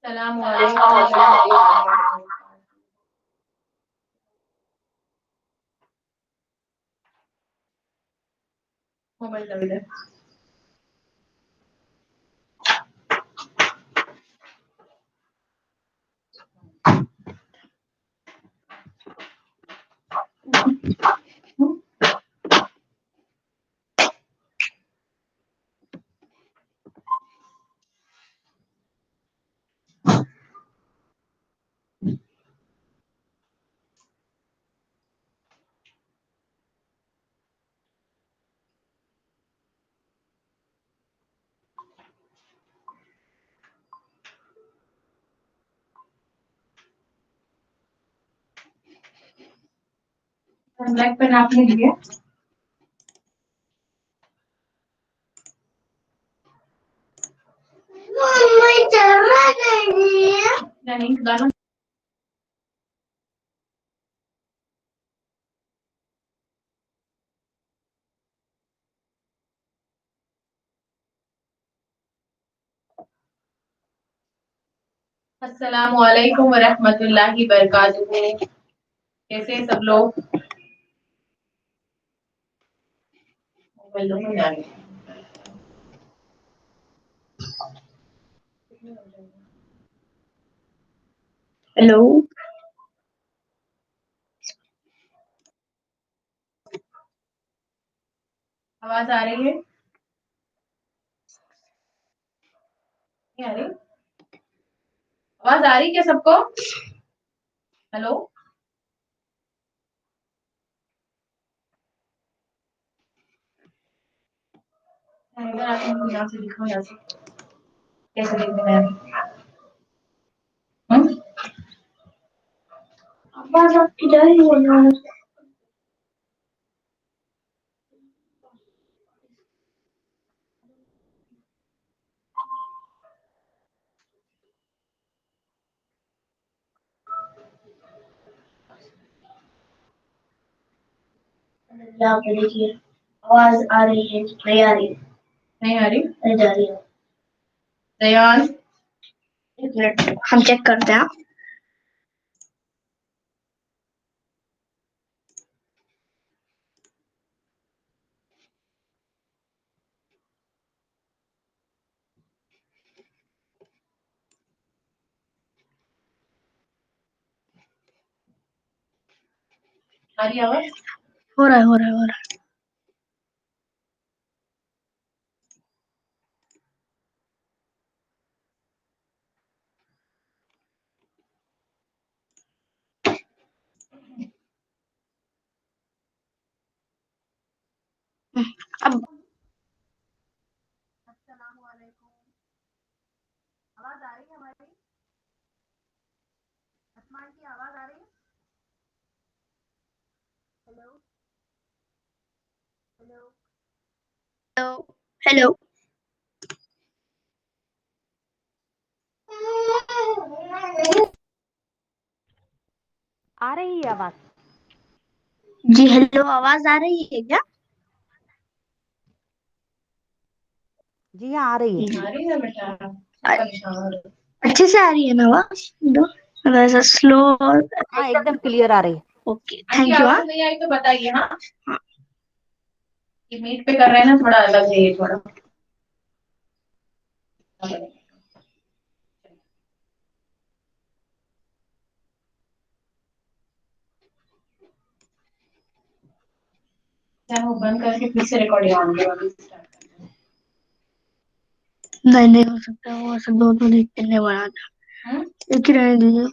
السلام علیکم ورحمۃ اللہ وبرکاتہ۔ موبائل لگے دے۔ بلیک پین آپ نے لیے؟ نہیں گانا السلام علیکم ورحمۃ اللہ وبرکاتہ۔ کیسے ہیں سب لوگ؟ ہیلو، آواز آ رہی ہے؟ نہیں آ رہی؟ آواز آ رہی کیا سب کو؟ ہیلو، ادھر آپ یہاں سے دکھاؤ، یہاں سے کیسے دیکھنا ہے؟ آواز آپ کی جا رہی ہے؟ دیکھیے آواز آ رہی ہے؟ نہیں آ رہی؟ نہیں آ رہی؟ نہیں جا رہی ہے۔ دیان ایک منٹ ہم چیک کرتے ہیں۔ آ رہی آواز؟ ہو رہا ہے۔ اب السلام علیکم، آواز آ رہی ہے ہماری؟ اسمان کی آواز آ رہی ہے؟ ہیلو ہیلو ہیلو ہیلو، آ رہی ہے آواز؟ جی ہیلو، آواز آ رہی ہے کیا؟ جی ہاں آ رہی ہے۔ آ رہی ہے بیٹا، اچھے سے آ رہی ہے نا آواز؟ ویسا سلو؟ ہاں ایک دم کلیئر آ رہی ہے۔ Okay thank you. آواز نہیں آئی تو بتائیے۔ ہاں یہ میٹ پہ کر رہے ہیں نا، تھوڑا الگ ہے یہ تھوڑا۔ وہ بند کر کے پھر سے ریکارڈنگ آن کریں۔ نہیں ہو سکتا، وہ سب دو دیکھتے نہیں بنا تھا، ایک ہی رہنے دیجیے۔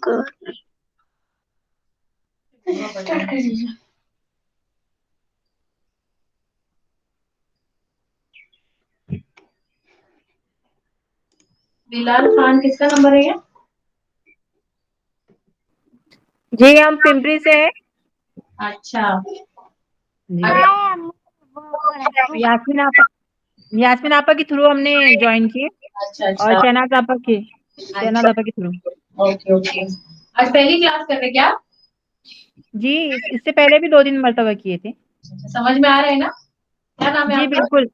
اسٹارٹ کر دیجیے۔ بلال خان کس کا نمبر ہے یہ؟ جی ہم پمپری سے ہیں۔ اچھا جی یاسمین آپا کے تھرو ہم نے جوائن کی، اچھا اور اچھا شہناز آپا کے تھرو۔ اوکے اوکے، آج پہلی کلاس کر رہے کیا؟ جی اس سے پہلے بھی 2 مرتبہ کیے تھے۔ سمجھ میں آ رہے ہیں نا؟ کیا نام ہے جی آپ کا؟ بالکل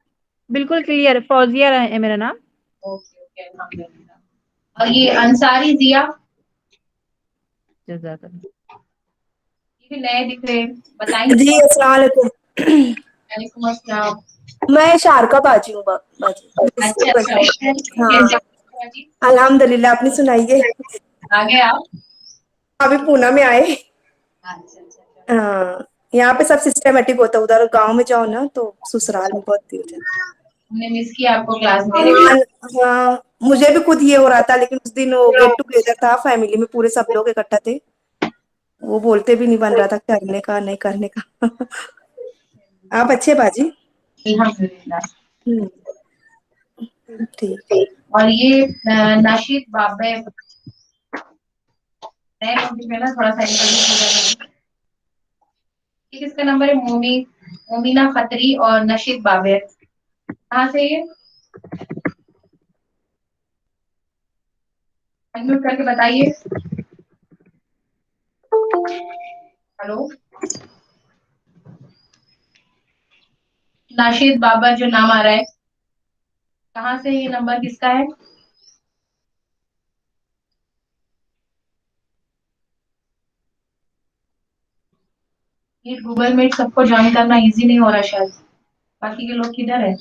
بالکل کلیئر، فوزیہ ہے میرا نام۔ اوکے اوکے، الحمدللہ۔ اور یہ انصاری ضیا جزاک اللہ. یہ بھی نئے دکھ رہے ہیں. بتائیں گے. جی السلام علیکم. وعلیکم السلام. میں شارکا باجی ہوں باجی. اچھا اچھا. ہاں جی الحمد للہ. اپنی سنائیے. آگے آپ. ابھی پونا میں آئے. اچھا اچھا. ہاں یہاں پہ سب سسٹمیٹک ہوتا ہے. ادھر گاؤں میں جاؤ نا تو سسرال میں بہت دیر جاتا. ہم نے مس کیا آپ کو کلاس میں. ہاں مجھے بھی خود یہ ہو رہا تھا لیکن اس دن وہ گیٹ ٹوگیدر تھا فیملی میں پورے سب لوگ اکٹھا تھے. وہ بولتے بھی نہیں بن رہا تھا کرنے کا نہیں کرنے کا. آپ اچھے باجی. الحمد للہ. ٹھیک. اور یہ ناشید بابے نا تھوڑا سا یہ کس کا نمبر ہے؟ مومینہ خطری اور نشید بابر. کہاں سے یہ انمیوٹ کر کے بتائیے. ہلو ناشید بابا جو نام آ رہا ہے کہاں سے یہ نمبر کس کا ہے؟ یہ گوگل میٹ سب کو جوائن کرنا ایزی نہیں ہو رہا شاید. باقی کے لوگ کدھر ہے؟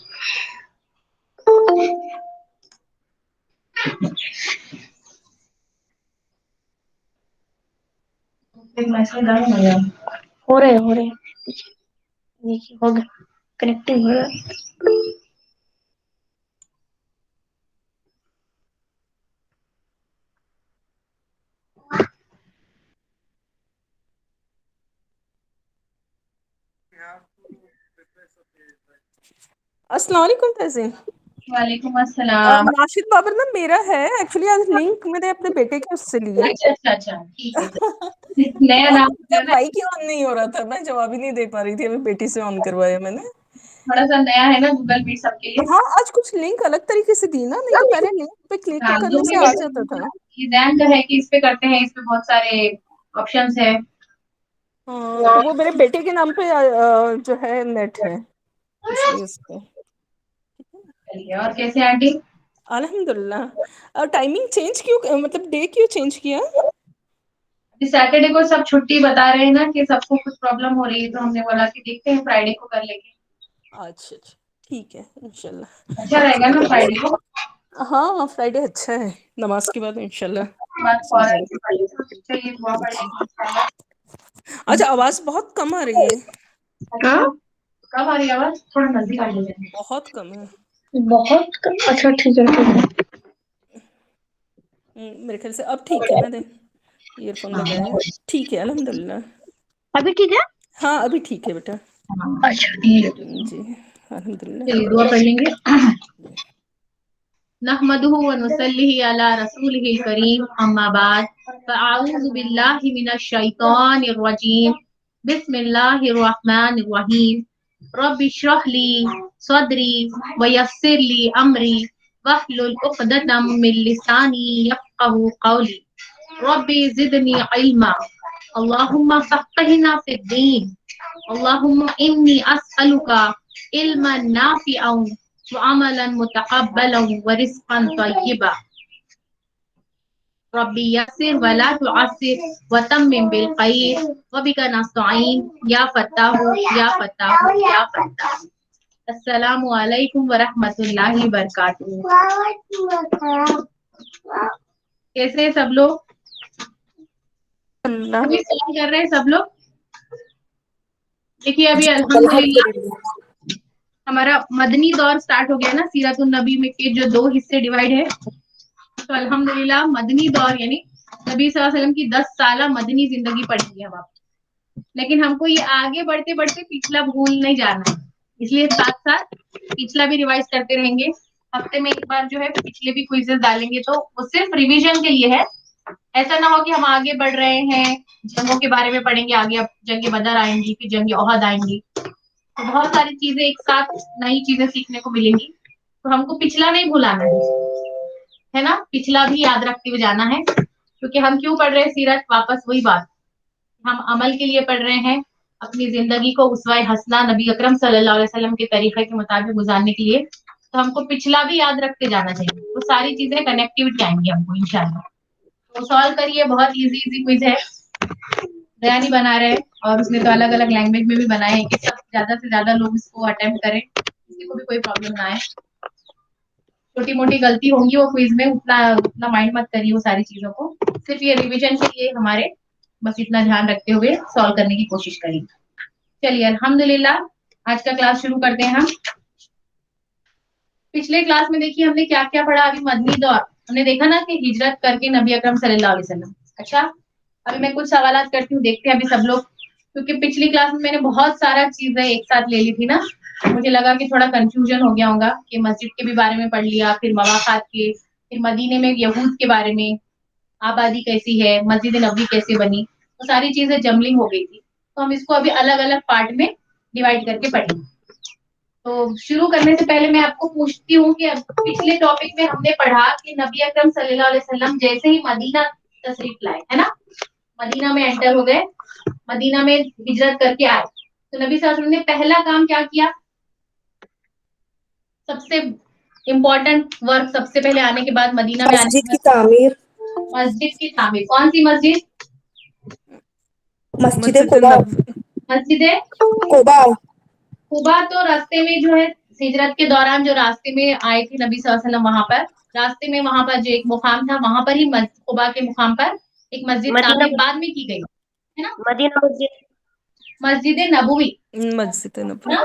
ہو رہے دیکھیے ہوگا کنیکٹنگ ہو رہا. السلام علیکم تہذین. وعلیکم السلام. ناشد بابر نا میرا ہے ایکچولی. آج لنک میں نے اپنے بیٹے کے اس سے لیے. اچھا اچھا اچھا ٹھیک ہے. نیا اور نام ہے نا. مائک ہی آن نہیں ہو رہا تھا. میں جواب ہی نہیں دے پا رہی تھی. ابھی بیٹی سے آن کروایا میں نے. تھوڑا سا نیا ہے نا گوگل میٹ سب کے لیے. ہاں آج کچھ لنک الگ طریقے سے دی نا. نہیں تو پہلے لنک پہ کلک ہاں کرنے جو بھی سے آ جاتا تھا. یہ ذہن جو ہے کہ اس پہ کرتے ہیں اس پہ بہت سارے آپشنس ہے. ہاں تو وہ میرے بیٹے کے نام پہ جو ہے نیٹ ہے اس لیے اس پہ. چلیے اور کیسے ہیں آنٹی؟ الحمد للہ. ٹائمنگ چینج کیوں مطلب ڈے کیوں چینج کیا؟ سیٹرڈے کو سب چھٹی بتا رہے ہیں نا کہ سب کو کچھ پرابلم ہو رہی ہے تو ہم نے بولا کہ دیکھتے ہیں فرائیڈے کو کر لیں گے. اچھا اچھا ٹھیک ہے انشاء اللہ. اچھا رہے گا نا فرائیڈے کو. ہاں فرائیڈے اچھا ہے نماز کے بعد انشاء اللہ. جی. اچھا آواز بہت کم آ رہی ہے. ہاں کب آ رہی آواز؟ تھوڑا نزدیک آ جائے. بہت کم ہے. بہت اچھا ٹھیک ہے. میرے خیال سے اب ٹھیک ہے. میں نے ایئر فون لگایا ہے. ٹھیک ہے الحمد للہ. ابھی ٹھیک ہے. ہاں ابھی ٹھیک ہے بیٹا. اچھا ٹھیک ہے. جی الحمد للہ. چلیے دعا پڑھ لیں گے. نحمده ونصلي على رسوله الكريم اما بعد فاعوذ بالله من الشيطان الرجيم بسم الله الرحمن الرحيم رب اشرح لي صدري ويسر لي امري واحلل عقدة من لساني يفقهوا قولي رب زدني علما اللهم فقهنا في الدين اللهم اني اسالك علما نافعا وعملا متقبلا ورزقا طيبا ربي يسر ولا تعسر وتمم بالخير وبك نستعين يا فتاح يا فتاح يا فتاح. السلام علیکم ورحمۃ اللہ وبرکاتہ. کیسے ہیں سب لوگ؟ اللہ ابھی سلام کر رہے ہیں سب لوگ. دیکھیے ابھی الحمد الحمدللہ للہ. ہمارا مدنی دور سٹارٹ ہو گیا نا. سیرت النبی میں کے جو 2 حصے ڈیوائڈ ہے تو الحمدللہ مدنی دور یعنی نبی صلی اللہ علیہ وسلم کی 10 سالہ مدنی زندگی پڑھی ہے اب آپ. لیکن ہم کو یہ آگے بڑھتے بڑھتے پچھلا بھول نہیں جانا ہے. اس لیے ساتھ ساتھ پچھلا بھی ریوائز کرتے رہیں گے. ہفتے میں ایک بار جو ہے پچھلے بھی کوئزز ڈالیں گے تو وہ صرف ریویژن کے لیے ہے. ایسا نہ ہو کہ ہم آگے بڑھ رہے ہیں جنگوں کے بارے میں پڑھیں گے آگے. اب جنگ بدر آئیں گی پھر جنگ احد آئیں گی تو بہت ساری چیزیں ایک ساتھ نئی چیزیں سیکھنے کو ملیں گی. تو ہم کو پچھلا نہیں بھلانا ہے نا. پچھلا بھی یاد رکھتے ہوئے جانا ہے کیونکہ ہم کیوں پڑھ رہے ہیں سیرت. واپس وہی بات ہم عمل کے لیے پڑھ رہے ہیں. اپنی زندگی کو اسوہ حسنہ نبی اکرم صلی اللہ علیہ وسلم کے طریقے کے مطابق گزارنے کے لیے تو ہم کو پچھلا بھی یاد رکھتے جانا چاہیے. وہ ساری چیزیں کنیکٹیوٹی آئیں گی ہم کو انشاءاللہ. تو سالو کریے, بہت ایزی کوئز ہے. ریانی بنا رہے ہیں اور اس نے تو الگ الگ لینگویج میں بھی بنائے ہیں کہ سب زیادہ سے زیادہ لوگ اس کو اٹمپٹ کریں, کسی کو بھی کوئی پرابلم نہ آئے. چھوٹی موٹی غلطی ہوں گی وہ کوئز میں, اتنا مائنڈ مت کریے وہ ساری چیزوں کو. صرف یہ ریویژن کے لیے ہمارے, بس اتنا دھیان رکھتے ہوئے سالو کرنے کی کوشش کریں. چلیے الحمدللہ آج کا کلاس شروع کرتے ہیں ہم. پچھلے کلاس میں دیکھیے ہم نے کیا کیا پڑھا. ابھی مدنی دور ہم نے دیکھا نا کہ ہجرت کر کے نبی اکرم صلی اللہ علیہ وسلم. اچھا ابھی میں کچھ سوالات کرتی ہوں, دیکھتے ہیں ابھی سب لوگ, کیونکہ پچھلی کلاس میں نے بہت سارا چیزیں ایک ساتھ لے لی تھی نا, مجھے لگا کہ تھوڑا کنفیوژن ہو گیا ہوگا کہ مسجد کے بھی بارے میں پڑھ لیا, پھر مواقعات کے, پھر مدینے میں یہود کے بارے میں, آبادی کیسی ہے, مسجد نبوی کیسے بنی, وہ ساری چیزیں جملنگ ہو گئی تھی. تو ہم اس کو ابھی الگ الگ پارٹ میں ڈیوائڈ کر کے پڑھیں گے. تو شروع کرنے سے پہلے میں آپ کو پوچھتی ہوں کہ پچھلے ٹاپک میں ہم نے پڑھا کہ نبی اکرم صلی اللہ علیہ وسلم جیسے ہی مدینہ تشریف لائے, ہے نا, مدینہ میں انٹر ہو گئے, مدینہ میں ہجرت کر کے آئے, تو نبی صلی اللہ علیہ وسلم نے پہلا کام کیا کیا؟ سب سے امپورٹنٹ ورک سب سے پہلے آنے کے بعد, مدینہ میں آنے مسجد کے کی بعد, تعمیر. مسجد کی تعمیر. کون سی مسجد؟ مسجد مسجد قباء. مسجد قباء. قباء تو راستے میں جو ہے ہجرت کے دوران جو راستے میں آئے تھے نبی صلی اللہ علیہ وسلم, وہاں پر راستے میں وہاں پر جو ایک مقام تھا, وہاں پر ہی قباء کے مقام پر ایک مسجد تعمیر بعد میں کی گئی, ہے نا, مدینہ مسجد. مسجد نبوی. مسجد نبوی. نا؟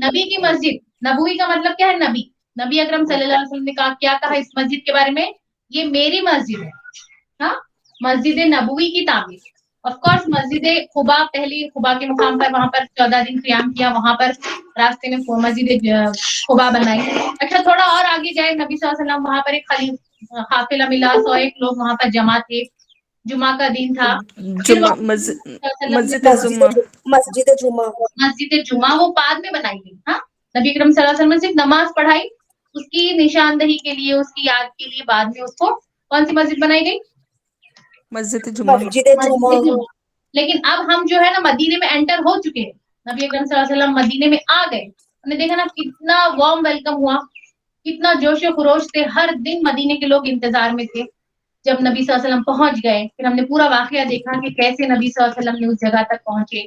نبی کی مسجد. نبوی کا مطلب کیا ہے؟ نبی. نبی اکرم صلی اللہ علیہ وسلم نے کہا, کیا کہا اس مسجد کے بارے میں؟ یہ میری مسجد ہے. ہاں, مسجد نبوی کی تعمیر. آف کورس مسجد قباء پہلی قباء کے مقام پر, وہاں پر 14 دن قیام کیا, وہاں پر راستے میں مسجد قباء بنائی. اچھا تھوڑا اور آگے جائے, نبی صلی اللہ علیہ وسلم وہاں پر ایک قافلہ ملا, 101 لوگ وہاں پر جمع تھے, جمعہ کا دن تھا. پھر جمعہ مسجد جمعہ. مسجد جمعہ. مسجد جمعہ وہ بعد میں بنائی گئی. ہاں, نبی اکرم صلی اللہ علیہ وسلم نے صرف نماز پڑھائی, اس کی نشاندہی کے لیے, اس کی یاد کے لیے بعد میں اس کو کون سی مسجد بنائی گئی؟ مسجد جمعہ. مسجد جمعہ. لیکن اب ہم جو ہے نا مدینے میں انٹر ہو چکے ہیں, نبی اکرم صلی اللہ علیہ وسلم مدینے میں آ گئے. ہم نے دیکھا نا کتنا وارم ویلکم ہوا, کتنا جوش و خروش تھے, ہر دن مدینے کے لوگ انتظار میں تھے جب نبی صلی اللہ علیہ وسلم پہنچ گئے. پھر ہم نے پورا واقعہ دیکھا کہ کیسے نبی صلی اللہ علیہ وسلم نے اس جگہ تک پہنچے,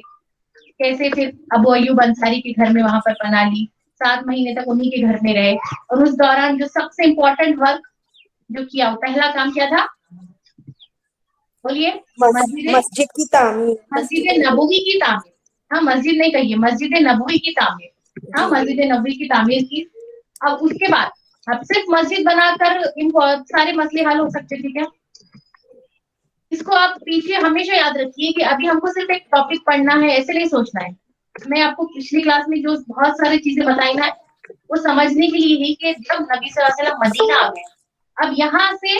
کیسے پھر ابو ایوب انصاری کے گھر میں وہاں پر پناہ لی, 7 مہینے تک انہی کے گھر میں رہے. اور اس دوران جو سب سے امپورٹنٹ ورک جو کیا, وہ پہلا کام کیا تھا؟ بولیے. مسجد کی تعمیر. مسجد نبوی کی تعمیر. ہاں, مسجد نہیں کہیے, مسجد نبوی کی تعمیر. ہاں, مسجد نبوی کی تعمیر کی. اب اس کے بعد اب صرف مسجد بنا کر ان سارے مسئلے حل ہو سکتے تھے کیا؟ اس کو آپ پیچھے ہمیشہ یاد رکھیے کہ ابھی ہم کو صرف ایک ٹاپک پڑھنا ہے, ایسے نہیں سوچنا ہے. میں آپ کو پچھلی کلاس میں جو بہت ساری چیزیں بتائی نا, وہ سمجھنے کے لیے ہی کہ جب نبی صلی اللہ علیہ وسلم مدینہ آ گئے, اب یہاں سے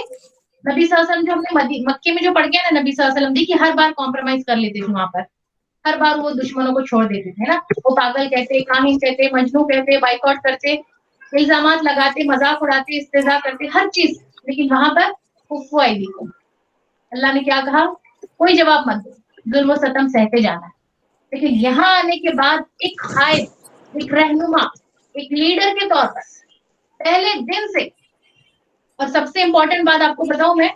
نبی صلی اللہ علیہ وسلم جو ہم نے مکے میں جو پڑھ گیا نا, نبی صلی اللہ علیہ وسلم دیکھیے ہر بار کمپرومائز کر لیتے تھے وہاں پر, ہر بار وہ دشمنوں کو چھوڑ دیتے تھے نا. وہ پاگل کہتے, کاہن کہتے, مجنوں کہتے, بائیکاٹ کرتے, الزامات لگاتے, مذاق اڑاتے, استہزاء کرتے, ہر چیز. لیکن وہاں پر کفو ایدیکم, اللہ نے کیا کہا؟ کوئی جواب مت دو, ظلم و ستم سہتے جانا ہے. لیکن یہاں آنے کے بعد ایک قائد, ایک رہنما, ایک لیڈر کے طور پر پہلے دن سے, اور سب سے امپورٹنٹ بات آپ کو بتاؤں میں,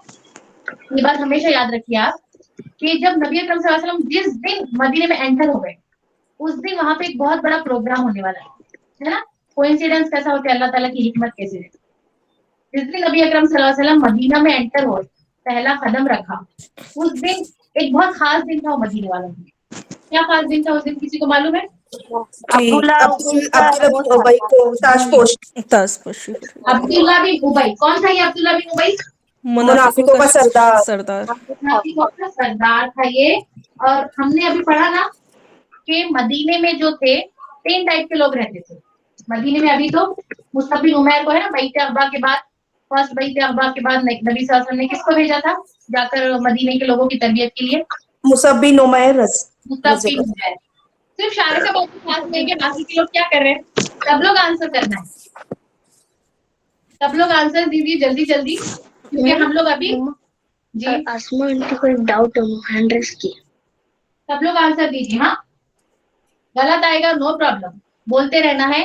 یہ بات ہمیشہ یاد رکھیے آپ, کہ جب نبی اکرم صلی اللہ علیہ وسلم جس دن مدینے میں انٹر ہو گئے, اس دن وہاں پہ ایک بہت بڑا پروگرام ہونے والا ہے نا. کوئنسیڈنس کیسا ہوتا ہے, اللہ تعالیٰ کی حکمت کیسے ہے. جس دن نبی اکرم صلی اللہ علیہ وسلم مدینہ میں انٹر ہوئے, پہلا قدم رکھا, اس دن ایک بہت خاص دن تھا وہ مدینے والوں کے. کیا خاص دن تھا اس دن, کسی کو معلوم ہے؟ عبداللہ بن ابی کو تاج تازپوشی. عبداللہ بن ابی. کون تھا یہ عبداللہ بن ابی؟ منافقوں کا سردار. منافقوں کا سردار تھا یہ. اور ہم نے ابھی پڑھا نا کہ مدینے میں جو تھے 3 ٹائپ کے لوگ رہتے تھے مدینے میں. ابھی تو مصعب بن عمیر کو ہے نا, بیعت عقبہ کے بعد, فرسٹ بیعت عقبہ کے بعد نبی صلی اللہ علیہ وسلم نے کس کو بھیجا تھا جا کر مدینے کے لوگوں کی تربیت کے لیے؟ مصعب بن عمیر. مصعب بن عمیر. صرف شارع کا بہت خاص نہیں کہ باقی کے لوگ کیا کر رہے ہیں, سب لوگ آنسر کرنا ہے, سب لوگ آنسر دیجیے جلدی جلدی, کیونکہ ہم لوگ ابھی جی آسما آنٹی کو ایک ڈاؤٹ ہے, ہینڈ ریس کی. سب لوگ آنسر دیجیے. ہاں, غلط آئے گا نو پرابلم, بولتے رہنا ہے.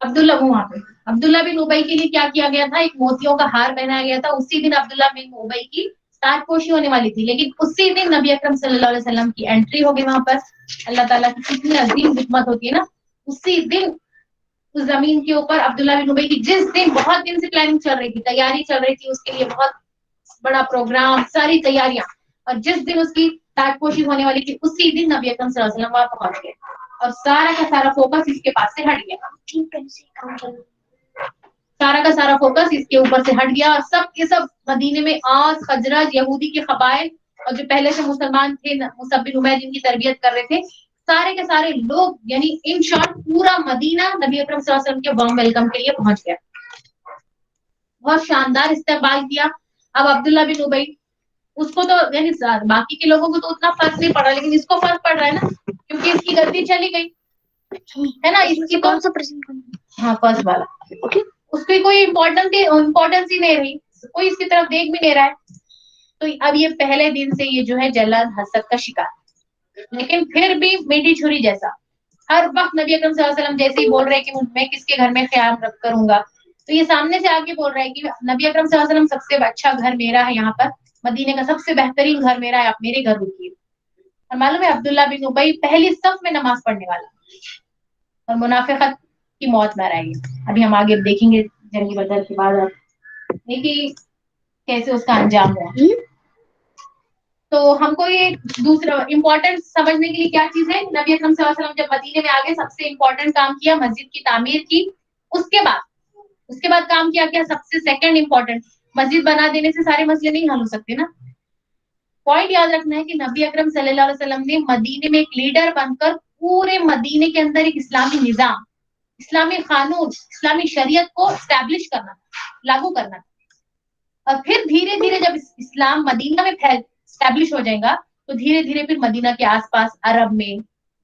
عبداللہ وہاں پہ عبداللہ بن ابی کے لیے کیا کیا گیا تھا, ایک موتیوں کا ہار پہنایا گیا تھا. اسی دن عبداللہ بن ابی کی تاج پوشی ہونے والی تھی, لیکن اسی دن نبی اکرم صلی اللہ علیہ وسلم کی انٹری ہوگی وہاں پر. اللہ تعالیٰ کی کتنی عظیم حکمت ہوتی ہے نا. اسی دن اس زمین کے اوپر عبداللہ بن ابی کی, جس دن بہت دن سے پلاننگ چل رہی تھی, تیاری چل رہی تھی اس کے لیے, بہت بڑا پروگرام, ساری تیاریاں, اور جس دن اس کی تاج پوشی ہونے والی تھی اسی دن نبی اکرم صلی اللہ علیہ وسلم وہاں پہنچ گئے, اور سارا کا سارا فوکس اس کے پاس سے ہٹ گیا. سارا کا سارا فوکس اس کے اوپر سے ہٹ گیا, اور سب کے سب مدینے میں اوس خزرج یہودی کے قبائل اور جو پہلے سے مسلمان تھے, مصعب بن عمیر جن کی تربیت کر رہے تھے, سارے کے سارے لوگ, یعنی ان شارٹ پورا مدینہ نبی اکرم صلی اللہ علیہ وسلم کے وارم ویلکم کے لیے پہنچ گیا. بہت شاندار استقبال کیا. اب عبداللہ بن ابی, اس کو تو یعنی باقی کے لوگوں کو تو اتنا فرق نہیں پڑ رہا, لیکن اس کو فرق پڑ رہا ہے نا, کیونکہ اس کی غلطی چلی گئی ہے نا. اس کی کون سا ہاں فرسٹ والا, اس کی کوئی امپورٹنس ہی نہیں رہی, کوئی اس کی طرف دیکھ بھی نہیں رہا ہے. تو اب یہ پہلے دن سے یہ جو ہے جلد حسد کا شکار, لیکن پھر بھی میٹھی چھری جیسا ہر وقت نبی اکرم صلی اللہ علیہ وسلم جیسے ہی بول رہے کہ میں کس کے گھر میں خیال رکھ کروں گا, تو یہ سامنے سے آگے بول رہا ہے کہ نبی اکرم صلی اللہ علیہ وسلم سب سے اچھا گھر میرا ہے, یہاں پر مدینے کا سب سے بہترین گھر میرا ہے, آپ میرے گھر رکیے. اور معلوم ہے عبداللہ بن ابی پہلی صف میں نماز پڑھنے والا, اور منافقت کی موت نہ رہی. ابھی ہم آگے دیکھیں گے جنگی بدر کے بعد دیکھیے کیسے اس کا انجام ہوا. تو ہم کو یہ دوسرا امپورٹنٹ سمجھنے کے لیے کیا چیز ہے, نبی اکرم صلی اللہ علیہ وسلم جب مدینے میں آگے سب سے امپورٹنٹ کام کیا مسجد کی تعمیر کی. اس کے بعد کام کیا سب سے سیکنڈ امپورٹنٹ, مسجد بنا دینے سے سارے مسئلے نہیں حل ہو سکتے نا. پوائنٹ یاد رکھنا ہے کہ نبی اکرم صلی اللہ علیہ وسلم نے مدینے میں ایک لیڈر بن کر پورے مدینے کے اندر ایک اسلامی نظام, اسلامی قانون, اسلامی شریعت کو اسٹیبلش کرنا, لاگو کرنا. اور پھر دھیرے دھیرے جب اسلام مدینہ میں اسٹیبلش ہو جائے گا, تو دھیرے دھیرے پھر مدینہ کے آس پاس عرب میں,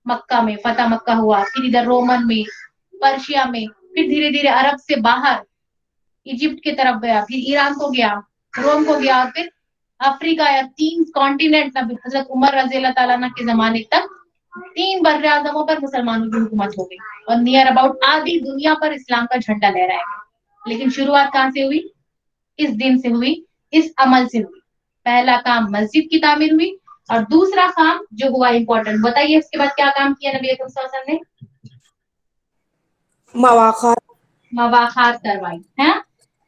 مکہ میں فتح مکہ ہوا, پھر ادھر رومن میں, پرشیا میں, پھر دھیرے دھیرے عرب سے باہر ایجپٹ کی طرف گیا, پھر ایران کو گیا, روم کو گیا, اور پھر افریقہ یا 3 کانٹیننٹ حضرت عمر رضی اللہ تعالیٰ عنہ کے زمانے تک 3 بر اعظموں پر مسلمانوں کی حکومت ہو گئی, اور نیئر اباؤٹ آدھی دنیا پر اسلام کا جھنڈا لہرایا گیا. لیکن شروعات کہاں سے ہوئی؟ اس دن سے ہوئی, اس عمل سے ہوئی. پہلا کام مسجد کی تعمیر ہوئی, اور دوسرا کام جو ہوا امپورٹنٹ, بتائیے اس کے بعد کیا کام کیا نبی اکرم صلی اللہ علیہ وسلم نے؟ مواخات کروائی ہے,